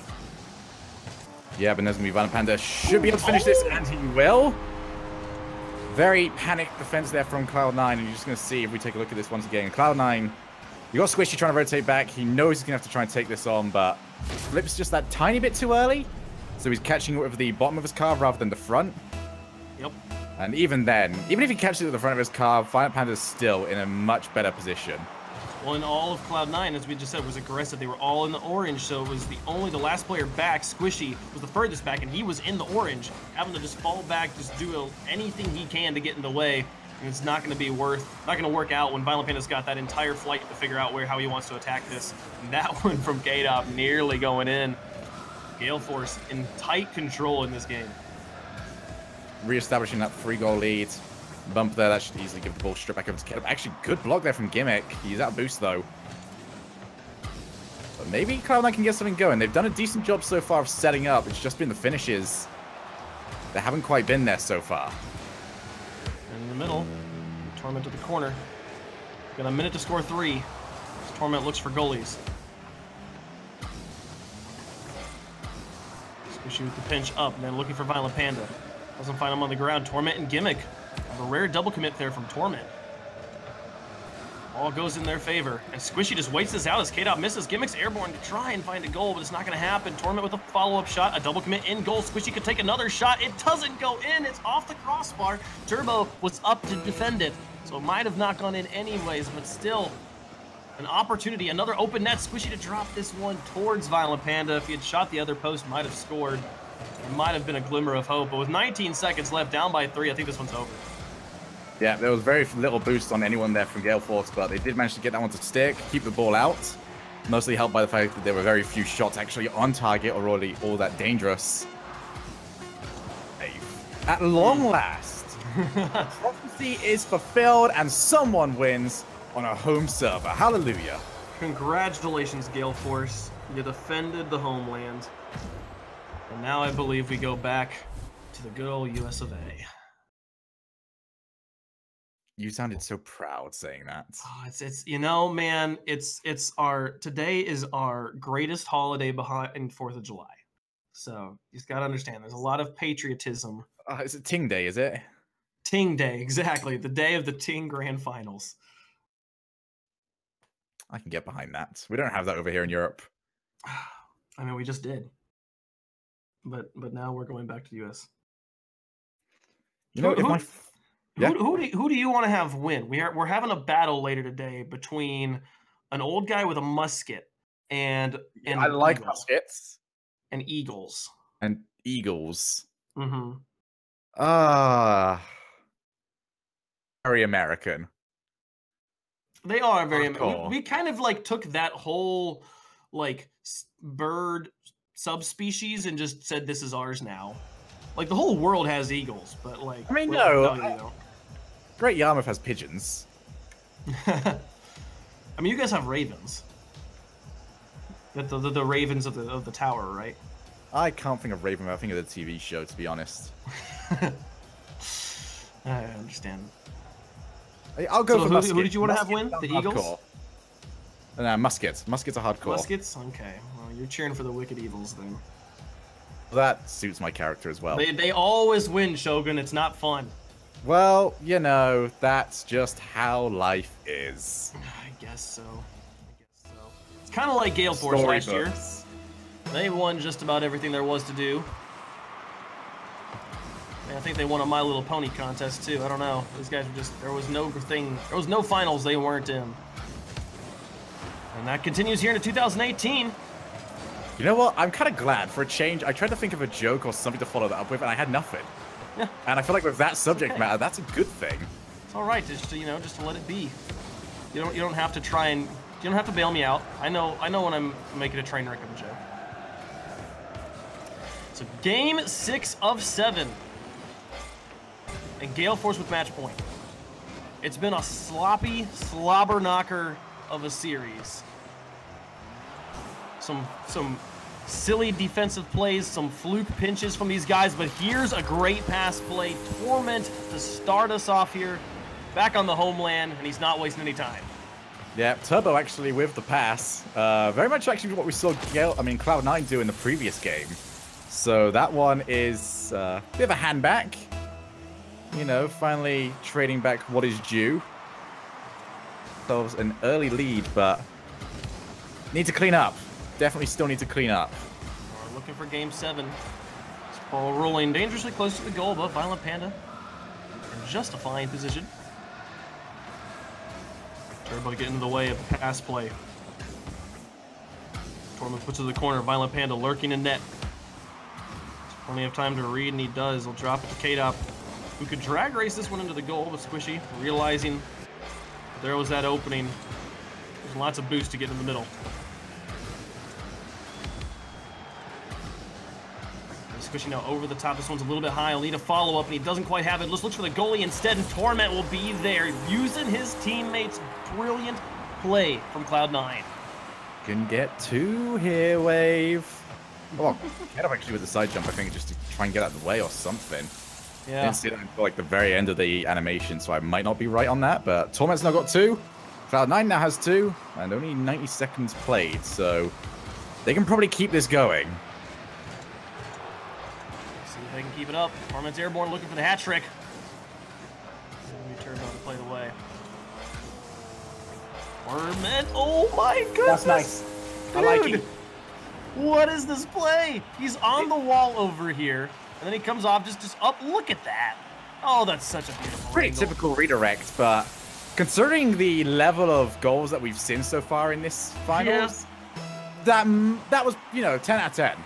Yeah, but there's going to be Violent Panda. Should be able to finish this, and he will. Very panicked defense there from Cloud9, and you're just going to see if we take a look at this once again. Cloud9, you got Squishy trying to rotate back. He knows he's going to have to try and take this on, but flips just that tiny bit too early. So he's catching it with the bottom of his car rather than the front. Yep. And even then, even if he catches it at the front of his car, Violent Panda is still in a much better position. Well, in all of Cloud9, as we just said, was aggressive. They were all in the orange, so it was the last player back. Squishy was the furthest back, and he was in the orange, having to just fall back, just do anything he can to get in the way. And it's not going to work out when Violent Panda's got that entire flight to figure out how he wants to attack this. And that one from K-Dop nearly going in. Gale Force in tight control in this game. Reestablishing that 3-goal lead. Bump there, that should easily give the ball straight back over to K-Dop. Actually, good block there from Gimmick. He's out of boost, though. But maybe Cloud9 can get something going. They've done a decent job so far of setting up. It's just been the finishes. They haven't quite been there so far. In the middle, Torment to the corner. Got a minute to score 3. Torment looks for goalies. Squishy with the pinch up, and then looking for Violent Panda. Doesn't find him on the ground. Torment and Gimmick. Have a rare double commit there from Torment. All goes in their favor, and Squishy just waits this out as K-Dop misses. Gimmick's airborne to try and find a goal, but it's not going to happen. Torment with a follow-up shot, a double commit in goal. Squishy could take another shot. It doesn't go in. It's off the crossbar. Turbo was up to defend it, so it might have not gone in anyways, but still an opportunity. Another open net. Squishy to drop this one towards Violent Panda. If he had shot the other post, might have scored. It might have been a glimmer of hope, but with 19 seconds left, down by 3, I think this one's over. Yeah, there was very little boost on anyone there from Gale Force, but they did manage to get that one to stick, keep the ball out. Mostly helped by the fact that there were very few shots actually on target or really all that dangerous. At long last, prophecy is fulfilled and someone wins on a home server. Hallelujah. Congratulations, Gale Force. You defended the homeland. And now I believe we go back to the good old US of A. You sounded so proud saying that. Oh, it's you know, man, today is our greatest holiday behind 4th of July. So you just gotta understand, there's a lot of patriotism. Is it Ting Day, is it? Ting Day, exactly. The day of the Ting Grand Finals. I can get behind that. We don't have that over here in Europe. I mean, we just did. But now we're going back to the US. You know, who do you want to have win? We're having a battle later today between an old guy with a musket and I like muskets and eagles. And eagles. Mm-hmm. Very American. They are very American. We kind of like took that whole like bird subspecies and just said this is ours now. Like the whole world has eagles, but like I mean no. Great Yarmouth has pigeons. I mean, you guys have ravens. The ravens of the tower, right? I can't think of Raven. I think of the TV show, to be honest. I understand. I'll go for muskets. Who did you want to have win? The Eagles? No, muskets. Muskets are hardcore. Muskets? Okay. Well, you're cheering for the Wicked Evils then. That suits my character as well. They always win, Shogun. It's not fun. Well, you know, that's just how life is. I guess so. It's kind of like Gale Force last year. They won just about everything there was to do. And I think they won a My Little Pony contest too. I don't know. These guys were just, there was no finals they weren't in. And that continues here into 2018. You know what? I'm kind of glad for a change. I tried to think of a joke or something to follow that up with, and I had nothing. Yeah. And I feel like with that subject matter, that's a good thing. It's all right, just to, just to let it be. You don't have to try and you don't have to bail me out. I know when I'm making a train wreck of a joke. So game 6 of 7, and Gale Force with match point. It's been a sloppy slobber knocker of a series. Some silly defensive plays, some fluke pinches from these guys, but here's a great pass play. Torment to start us off here, back on the homeland, and he's not wasting any time. Yeah, Turbo actually with the pass. Very much actually what we saw Cloud9 do in the previous game. So that one is a bit of a hand back. You know, finally trading back what is due. So an early lead, but need to clean up. Definitely still need to clean up. We're looking for game 7. This ball rolling dangerously close to the goal, but Violent Panda in just a fine position. Turbo to get into the way of the pass play. Torment puts it to the corner. Violent Panda lurking in net. There's plenty of time to read, and he does. He'll drop it to K-Dop. who could drag race this one into the goal, but Squishy realizing there was that opening. There's lots of boost to get in the middle. Squishy now over the top. This one's a little bit high. He'll need a follow-up, and he doesn't quite have it. Let's look for the goalie instead, and Torment will be there, using his teammates' brilliant play from Cloud9. Can get 2 here, Wave. Oh, get up actually with the side jump, I think, just to try and get out of the way or something. Yeah. Didn't see that until like the very end of the animation, so I might not be right on that, but Torment's now got 2. Cloud9 now has 2, and only 90 seconds played, so they can probably keep this going. See if they can keep it up. Torment's airborne looking for the hat trick. Turbo to play the way. Torment, oh my goodness! That's nice. I like it. What is this play? He's on the wall over here, and then he comes off just up. Look at that. Oh, that's such a beautiful Pretty angle. typical redirect, but considering the level of goals that we've seen so far in this finals, that was, you know, 10 out of 10.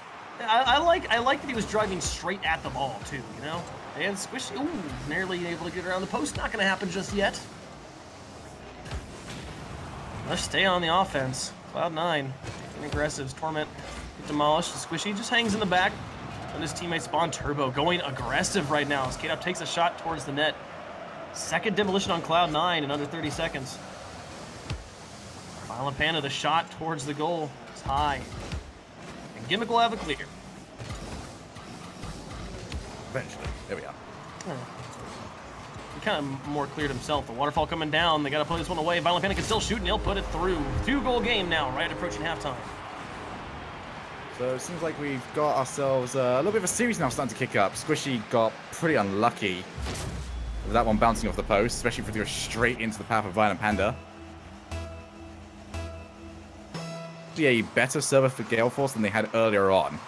I like that he was driving straight at the ball too, you know? And Squishy, ooh, nearly able to get around the post. Not going to happen just yet. Let's stay on the offense. Cloud9, getting aggressive. Torment get demolished. Squishy just hangs in the back. And his teammate Spawn Turbo going aggressive right now as K-Dop takes a shot towards the net. Second demolition on Cloud9 in under 30 seconds. Violent Panda, the shot towards the goal. It's high. And Gimmick will have a clear. Eventually. There we are. He kind of more cleared himself. The waterfall coming down. They got to play this one away. Violent Panda can still shoot, and he'll put it through. 2-goal game now, right approaching halftime. So it seems like we've got ourselves a little bit of a series now starting to kick up. Squishy got pretty unlucky with that one bouncing off the post, especially if it goes straight into the path of Violent Panda. A better server for Gale Force than they had earlier on.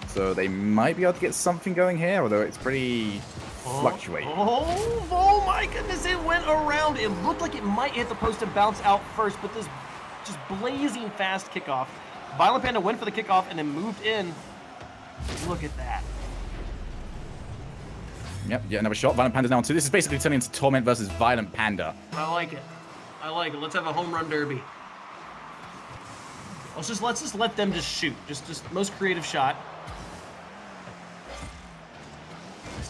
So they might be able to get something going here, although it's pretty fluctuating. Oh my goodness, it went around. It looked like it might hit the post and bounce out first, but this just blazing fast kickoff. Violent Panda went for the kickoff and then moved in. Look at that. Yep, yeah, another shot. Violent Panda's now on 2. This is basically turning into Torment versus Violent Panda. I like it. I like it. Let's have a home run derby. Let's just let them just shoot. Just most creative shot.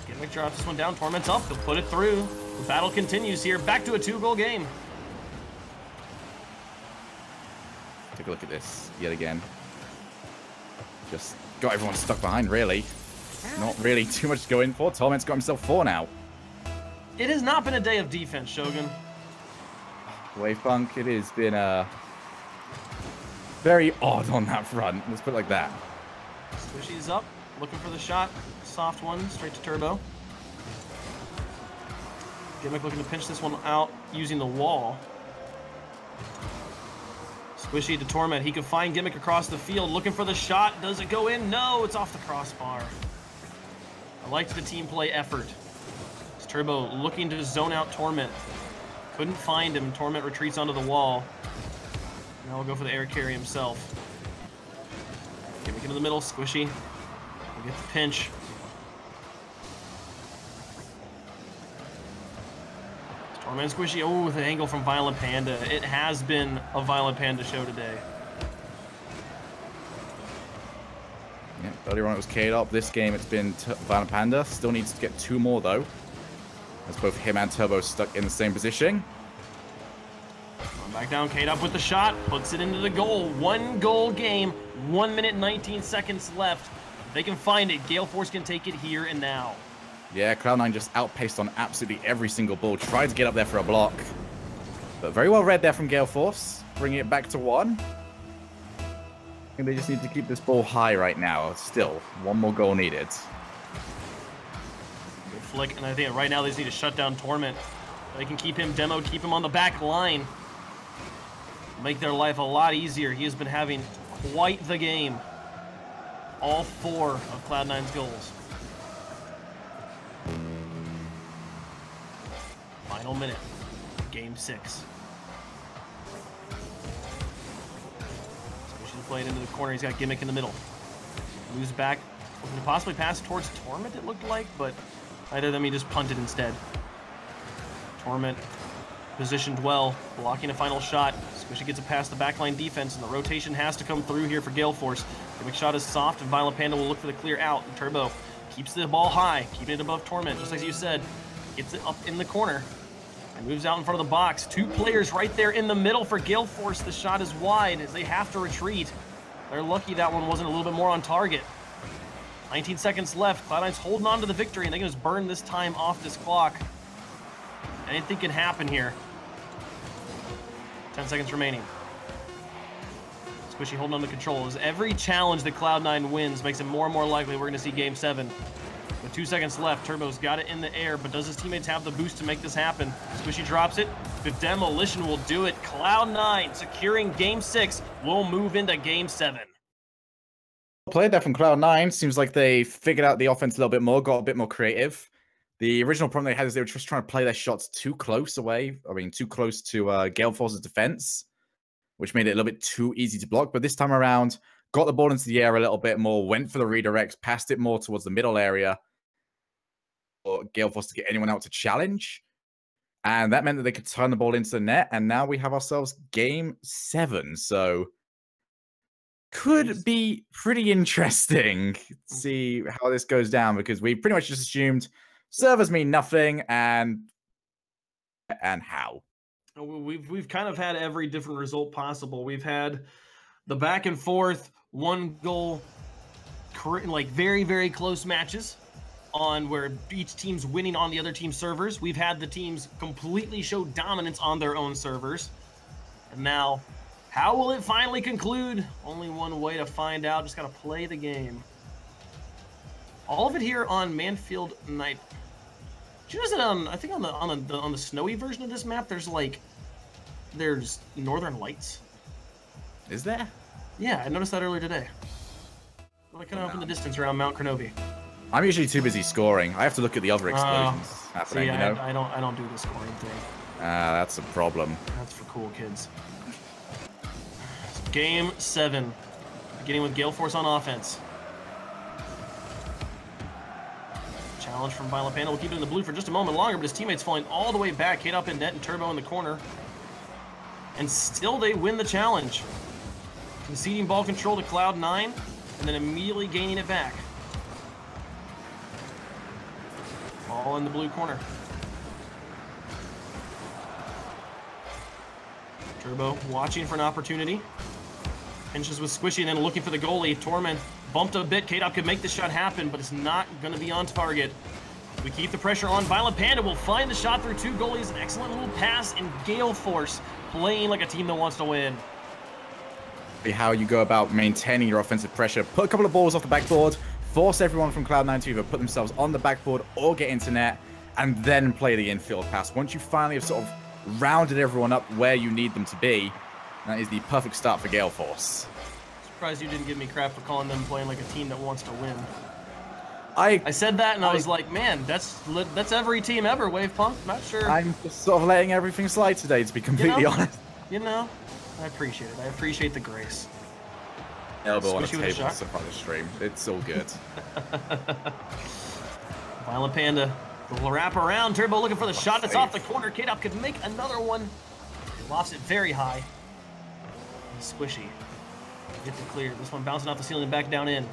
Gimmick drops this one down. Torment's up. They'll put it through. The battle continues here. Back to a 2-goal game. Take a look at this yet again. Just got everyone stuck behind, really. Not really too much to go in for. Torment's got himself 4 now. It has not been a day of defense, Shogun. Wavepunk, it has been very odd on that front. Let's put it like that. Squishy's up, looking for the shot. Soft one, straight to Turbo. Gimmick looking to pinch this one out using the wall. Squishy to Torment. He can find Gimmick across the field, looking for the shot. Does it go in? No, it's off the crossbar. I liked the team play effort. It's Turbo looking to zone out Torment. Couldn't find him. Torment retreats onto the wall. Now we'll go for the air carry himself. Gimmick into the middle. Squishy will get the pinch. Torment Squishy. Oh, the angle from Violent Panda. It has been a Violent Panda show today. Yeah, earlier on it was K-Dop. This game it's been Violent Panda. Still needs to get 2 more though. As both him and Turbo stuck in the same position. Back down, K-Dop with the shot. Puts it into the goal. 1-goal game. 1 minute 19 seconds left. If they can find it, Gale Force can take it here and now. Yeah, Cloud9 just outpaced on absolutely every single ball. Tried to get up there for a block. But very well read there from Gale Force. Bringing it back to 1. And they just need to keep this ball high right now. Still, 1 more goal needed. Good flick, and I think right now they just need to shut down Torment. They can keep him demoed, keep him on the back line. Make their life a lot easier. He has been having quite the game. All 4 of Cloud9's goals. Final minute. Game 6. Squishy's playing into the corner. He's got Gimmick in the middle. Moves back. Looking to possibly pass towards Torment, it looked like, but Either of them, he just punted instead. Torment positioned well, blocking a final shot. Squishy gets it past the backline defense, and the rotation has to come through here for Gale Force. The shot is soft, and Violent Panda will look for the clear out. And Turbo keeps the ball high, keeping it above Torment, just like you said. Gets it up in the corner and moves out in front of the box. 2 players right there in the middle for Gale Force. The shot is wide as they have to retreat. They're lucky that one wasn't a little bit more on target. 19 seconds left. Cloud9's holding on to the victory, and they can just burn this time off this clock. Anything can happen here. 10 seconds remaining. Squishy holding on to control. As every challenge that Cloud9 wins makes it more and more likely we're going to see Game 7. With 2 seconds left, Turbo's got it in the air, but does his teammates have the boost to make this happen? Squishy drops it. The demolition will do it. Cloud9 securing Game 6 will move into Game 7. Played there from Cloud9. Seems like they figured out the offense a little bit more, got a bit more creative. The original problem they had is they were just trying to play their shots too close away. I mean, too close to Gale Force's defense, which made it a little bit too easy to block. But this time around, got the ball into the air a little bit more, went for the redirects, passed it more towards the middle area for Gale Force to get anyone out to challenge. And that meant that they could turn the ball into the net. And now we have ourselves Game 7. So could be pretty interesting to see how this goes down, because we pretty much just assumed servers mean nothing, and how. We've kind of had every different result possible. We've had the back and forth, 1 goal, like very, very close matches on where each team's winning on the other team's servers. We've had the teams completely show dominance on their own servers. And now, how will it finally conclude? Only one way to find out. Just gotta play the game. All of it here on Manfield Night. Did you notice that I think on the snowy version of this map, there's northern lights. Is there? Yeah, I noticed that earlier today. Well, I kind of up in the distance around Mount Cronovi. I'm usually too busy scoring. I have to look at the other explosions happening. See, you know? I don't do the scoring thing. That's a problem. That's for cool kids. Game 7, beginning with Gale Force on offense. Challenge from Violent Panda. We'll keep it in the blue for just a moment longer, but his teammates falling all the way back. Hit up in net and Turbo in the corner. And still they win the challenge. Conceding ball control to Cloud9, and then immediately gaining it back. All in the blue corner. Turbo watching for an opportunity. Pinches with Squishy and then looking for the goalie. Torment bumped a bit. K-Dop could make the shot happen, but it's not going to be on target. We keep the pressure on. Violent Panda will find the shot through 2 goalies. An excellent little pass, and Gale Force playing like a team that wants to win. How you go about maintaining your offensive pressure. Put a couple of balls off the backboard. Force everyone from Cloud9 to either put themselves on the backboard or get into net, and then play the infield pass. Once you finally have sort of rounded everyone up where you need them to be, that is the perfect start for Gale Force. Surprised you didn't give me crap for calling them playing like a team that wants to win. I said that and I was like, man, that's every team ever, Wavepunk. Not sure. I'm just sort of letting everything slide today, to be completely honest. You know, I appreciate it. I appreciate the grace. Elbow on a table so far this stream. It's all good. Violent Panda will wrap around. Turbo looking for the shot that's off the corner. K-Dop could make another one. Lofts it very high. And Squishy gets it clear. This one bouncing off the ceiling and back down in.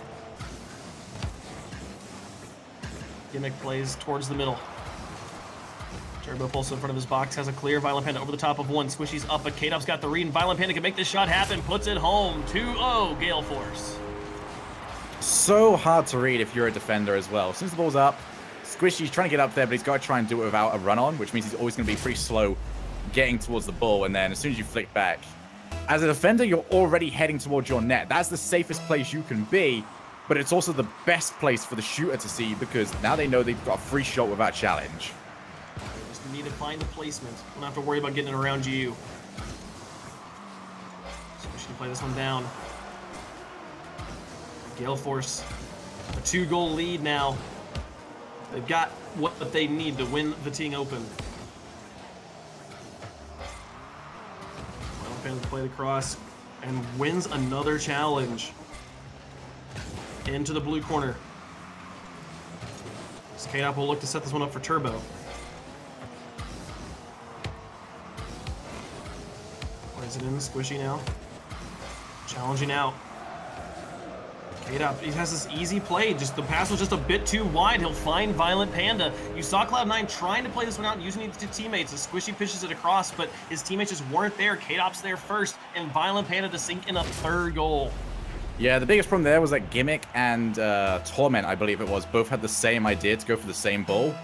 Gimmick plays towards the middle. Turbo pulls in front of his box, has a clear. Violent Panda over the top of one. Squishy's up, but K-Dop's got the read, and Violent Panda can make this shot happen. Puts it home. 2-0 Gale Force. So hard to read if you're a defender as well. As soon as the ball's up, Squishy's trying to get up there, but he's got to try and do it without a run-on, which means he's always going to be pretty slow getting towards the ball, and then as soon as you flick back, as a defender, you're already heading towards your net. That's the safest place you can be, but it's also the best place for the shooter to see, because now they know they've got a free shot without challenge. They just need to find the placement. Don't have to worry about getting it around you. Squishy can play this one down. Gale Force, a 2-goal lead now. They've got what they need to win the Ting Open. Violent Panda to play the cross and wins another challenge. Into the blue corner. So K-Dop will look to set this one up for Turbo. Plays it in, Squishy now. Challenging out. K-Dop, he has this easy play. Just the pass was just a bit too wide. He'll find Violent Panda. You saw Cloud9 trying to play this one out using his two teammates. The Squishy pushes it across, but his teammates just weren't there. K-Dop's there first, and Violent Panda to sink in a third goal. Yeah, the biggest problem there was that Gimmick and Torment, I believe it was, both had the same idea to go for the same ball.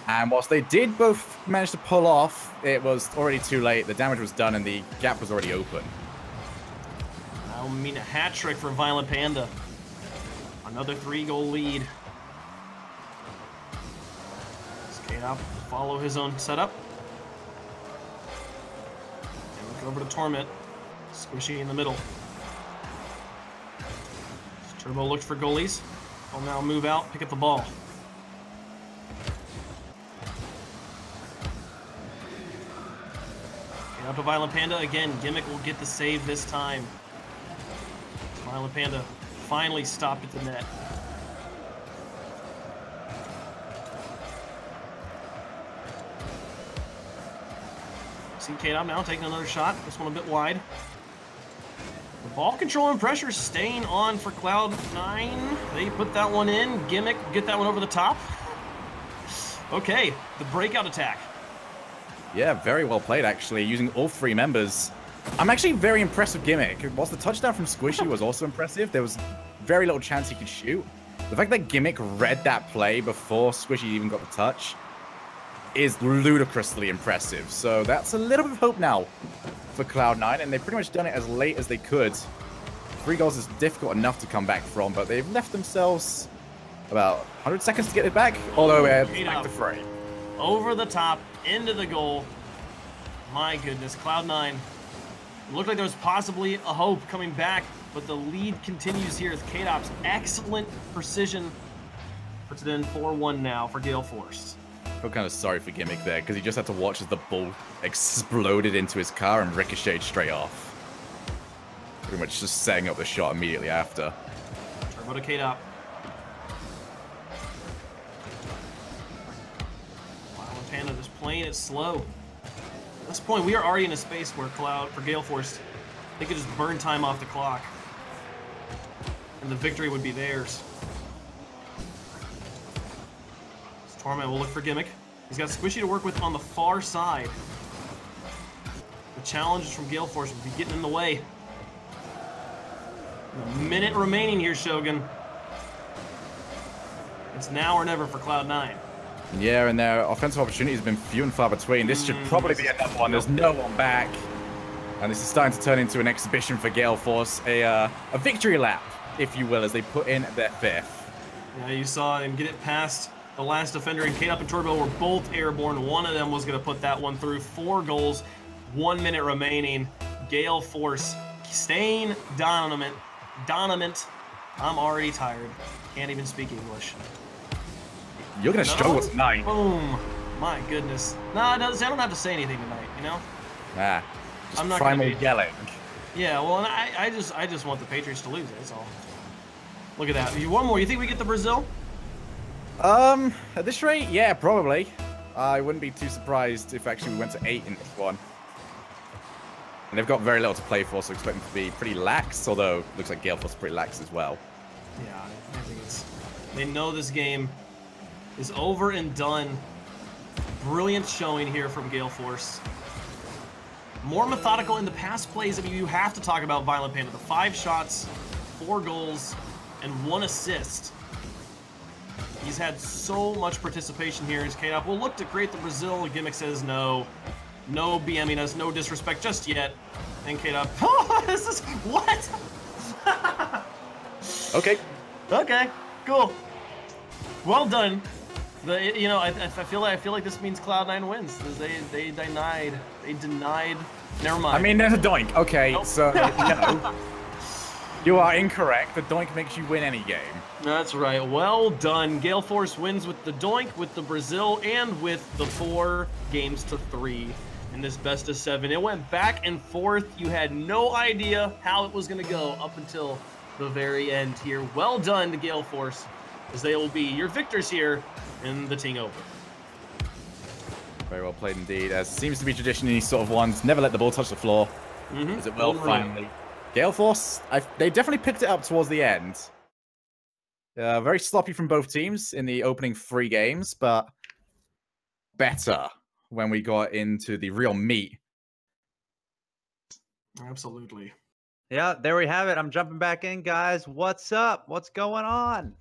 And whilst they did both manage to pull off, it was already too late. The damage was done and the gap was already open. That'll mean a hat trick for Violent Panda. Another 3-goal lead. K-Dop follow his own setup. And look over to Torment. Squishy in the middle. Turbo looks for goalies. Will now move out, pick up the ball. Get up to Violent Panda again. Gimmick will get the save this time. Violent Panda finally stopped at the net. See K-Dop now taking another shot. This one a bit wide. The ball control and pressure staying on for Cloud9. They put that one in. Gimmick, get that one over the top. Okay, the breakout attack. Yeah, very well played, actually, using all 3 members. I'm actually very impressed with Gimmick. Whilst the touchdown from Squishy was also impressive, there was very little chance he could shoot. The fact that Gimmick read that play before Squishy even got the touch is ludicrously impressive. So that's a little bit of hope now for Cloud9, and they've pretty much done it as late as they could. 3 goals is difficult enough to come back from, but they've left themselves about 100 seconds to get it back, although back to 3. Over the top, into the goal. My goodness, Cloud9. Looked like there was possibly a hope coming back, but the lead continues here as K-Dop's excellent precision puts it in 4-1 now for Gale Force. I feel kind of sorry for Gimmick there, because he just had to watch as the ball exploded into his car and ricocheted straight off. Pretty much just setting up the shot immediately after. Turbo to K-Dop. Violent Panda just playing it slow. At this point, we are already in a space where for Gale Force, they could just burn time off the clock. And the victory would be theirs. Torment will look for Gimmick. He's got Squishy to work with on the far side. The challenges from Gale Force will be getting in the way. A minute remaining here, Shogun. It's now or never for Cloud9. Yeah, and their offensive opportunities have been few and far between. This should probably be another one. There's no one back. And this is starting to turn into an exhibition for Gale Force. A victory lap, if you will, as they put in their 5th. Yeah, you saw him get it past the last defender, and K-Dop and Turbo were both airborne. One of them was going to put that one through. 4 goals, 1 minute remaining. Gale Force staying dominant. I'm already tired. Can't even speak English. You're going to struggle tonight. Boom. My goodness. No, I don't have to say anything tonight, you know? Nah, just I'm not primal yelling. Yeah, well, and I just want the Patriots to lose, that's all. Look at that. One more. You think we get the Brazil? At this rate, yeah, probably. I wouldn't be too surprised if actually we went to 8 in this one. And they've got very little to play for, so I expect them to be pretty lax, although it looks like Gale Force is pretty lax as well. Yeah, I think they know this game is over and done. Brilliant showing here from Gale Force. More methodical in the past plays. I mean, you have to talk about Violent Panda. The 5 shots, 4 goals, and 1 assist. He's had so much participation here as K-Dop will look to create the Brazil. Gimmick says no. No BMing us, no disrespect just yet. And K-Dop, oh, this is, what? Okay. Okay, cool. Well done. You know, I feel like this means Cloud9 wins. They denied. Never mind. I mean, there's a doink. Okay, Nope. so no, you are incorrect. The doink makes you win any game. That's right. Well done. Gale Force wins with the doink, with the Brazil, and with the 4-3 in this best of 7. It went back and forth. You had no idea how it was going to go up until the very end here. Well done to Gale Force, as they will be your victors here in the Ting Open. Very well played indeed. As seems to be tradition in these sort of ones, never let the ball touch the floor. As it will finally. Gale Force, they definitely picked it up towards the end. Very sloppy from both teams in the opening 3 games, but better when we got into the real meat. Absolutely. Yeah, there we have it. I'm jumping back in, guys. What's up? What's going on?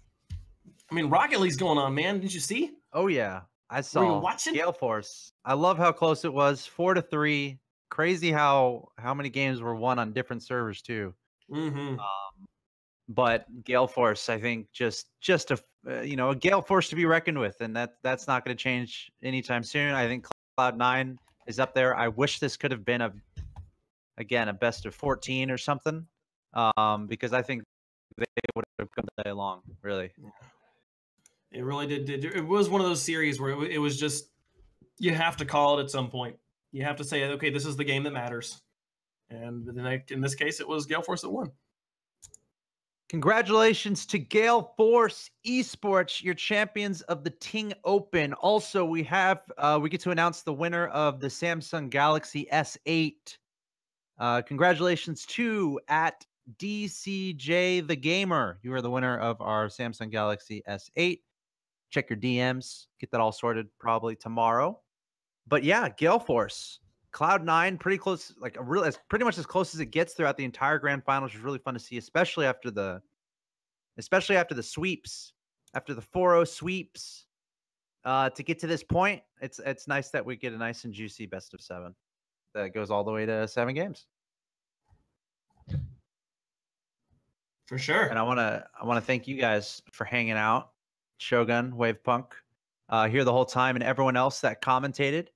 I mean, Rocket League's going on, man. Didn't you see? Oh, yeah. I saw. Were you watching? Gale Force. I love how close it was. 4-3. Crazy how many games were won on different servers, too. But Gale Force, I think, just a Gale Force to be reckoned with, and that's not going to change anytime soon. I think Cloud9 is up there. I wish this could have been a best of 14 or something, because I think they would have come day long. Really, it really did. It was one of those series where it was just you have to call it at some point. You have to say, okay, this is the game that matters, and in this case, it was Gale Force that won. Congratulations to Gale Force Esports, your champions of the Ting Open. Also, we get to announce the winner of the Samsung Galaxy S8. Congratulations to at DCJ the Gamer. You are the winner of our Samsung Galaxy S8. Check your DMs. Get that all sorted probably tomorrow. But yeah, Gale Force. Cloud9, pretty close, pretty much as close as it gets throughout the entire grand final, which is really fun to see, especially after the sweeps, after the 4-0 sweeps. To get to this point, it's nice that we get a nice and juicy best of 7 that goes all the way to 7 games. For sure. And I want to thank you guys for hanging out, Shogun, Wavepunk, here the whole time, and everyone else that commentated.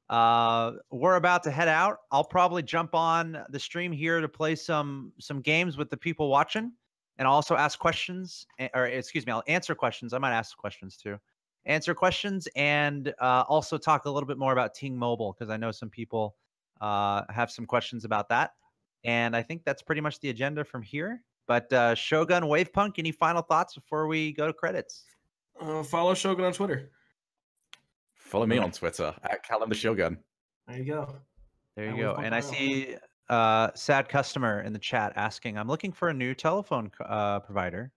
We're about to head out. I'll probably jump on the stream here to play some games with the people watching, and also ask questions, or excuse me, I'll answer questions. I might ask questions too. Answer questions, and also talk a little bit more about Ting Mobile, because I know some people have some questions about that. And I think that's pretty much the agenda from here. But Shogun, Wavepunk, any final thoughts before we go to credits? Follow Shogun on Twitter. Follow me on Twitter at Callum the Shogun. There you go. There you go. And I see sad customer in the chat asking, I'm looking for a new telephone provider.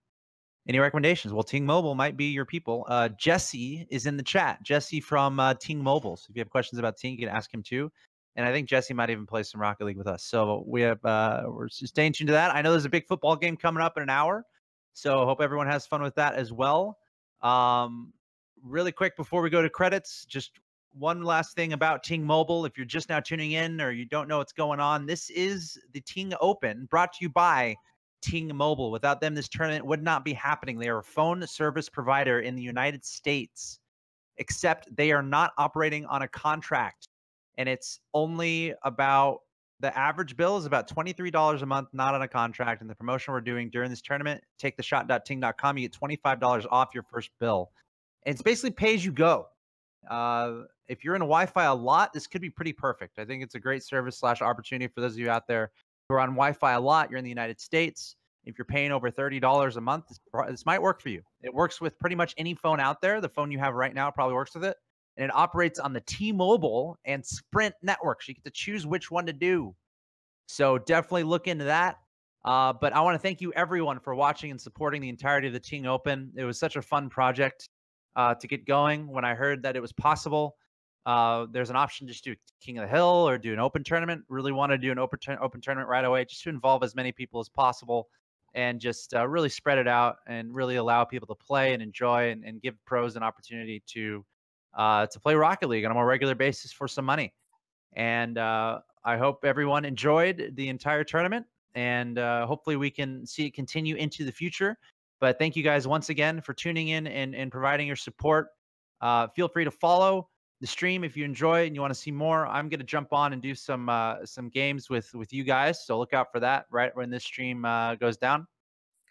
Any recommendations? Well, Ting Mobile might be your people. Jesse is in the chat. Jesse from Ting Mobile. So if you have questions about Ting, you can ask him too. And I think Jesse might even play some Rocket League with us. So we're staying tuned to that. I know there's a big football game coming up in an hour. So hope everyone has fun with that as well. Really quick before we go to credits, just one last thing about Ting Mobile. If you're just now tuning in or you don't know what's going on, this is the Ting Open brought to you by Ting Mobile. Without them, this tournament would not be happening. They are a phone service provider in the United States, except they are not operating on a contract. And it's only about, the average bill is about $23 a month, not on a contract. And the promotion we're doing during this tournament, take the shot.ting.com, you get $25 off your first bill. And it's basically pay as you go. If you're in a Wi-Fi a lot, this could be pretty perfect. I think it's a great service / opportunity for those of you out there who are on Wi-Fi a lot. You're in the United States. If you're paying over $30 a month, this might work for you. It works with pretty much any phone out there. The phone you have right now probably works with it. And it operates on the T-Mobile and Sprint networks. You get to choose which one to do. So definitely look into that. But I want to thank you, everyone, for watching and supporting the entirety of the Ting Open. It was such a fun project to get going. When I heard that it was possible, there's an option to just do King of the Hill or do an open tournament. Really want to do an open tournament right away, just to involve as many people as possible and just really spread it out and really allow people to play and enjoy and give pros an opportunity to play Rocket League on a more regular basis for some money. And I hope everyone enjoyed the entire tournament, and hopefully we can see it continue into the future. But thank you guys once again for tuning in and providing your support. Feel free to follow the stream if you enjoy it and you want to see more. I'm going to jump on and do some games with you guys, so look out for that right when this stream goes down.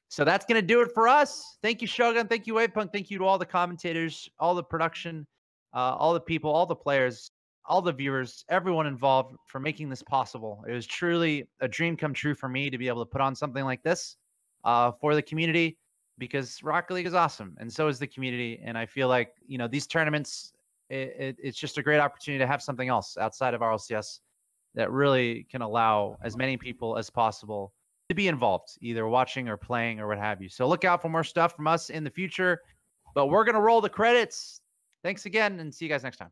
So that's going to do it for us. Thank you, Shogun. Thank you, Wavepunk. Thank you to all the commentators, all the production, all the people, all the players, all the viewers, everyone involved for making this possible. It was truly a dream come true for me to be able to put on something like this for the community. because Rocket League is awesome, and so is the community. And I feel like, these tournaments, it's just a great opportunity to have something else outside of RLCS that really can allow as many people as possible to be involved, either watching or playing or what have you. So look out for more stuff from us in the future, but we're going to roll the credits. Thanks again, and see you guys next time.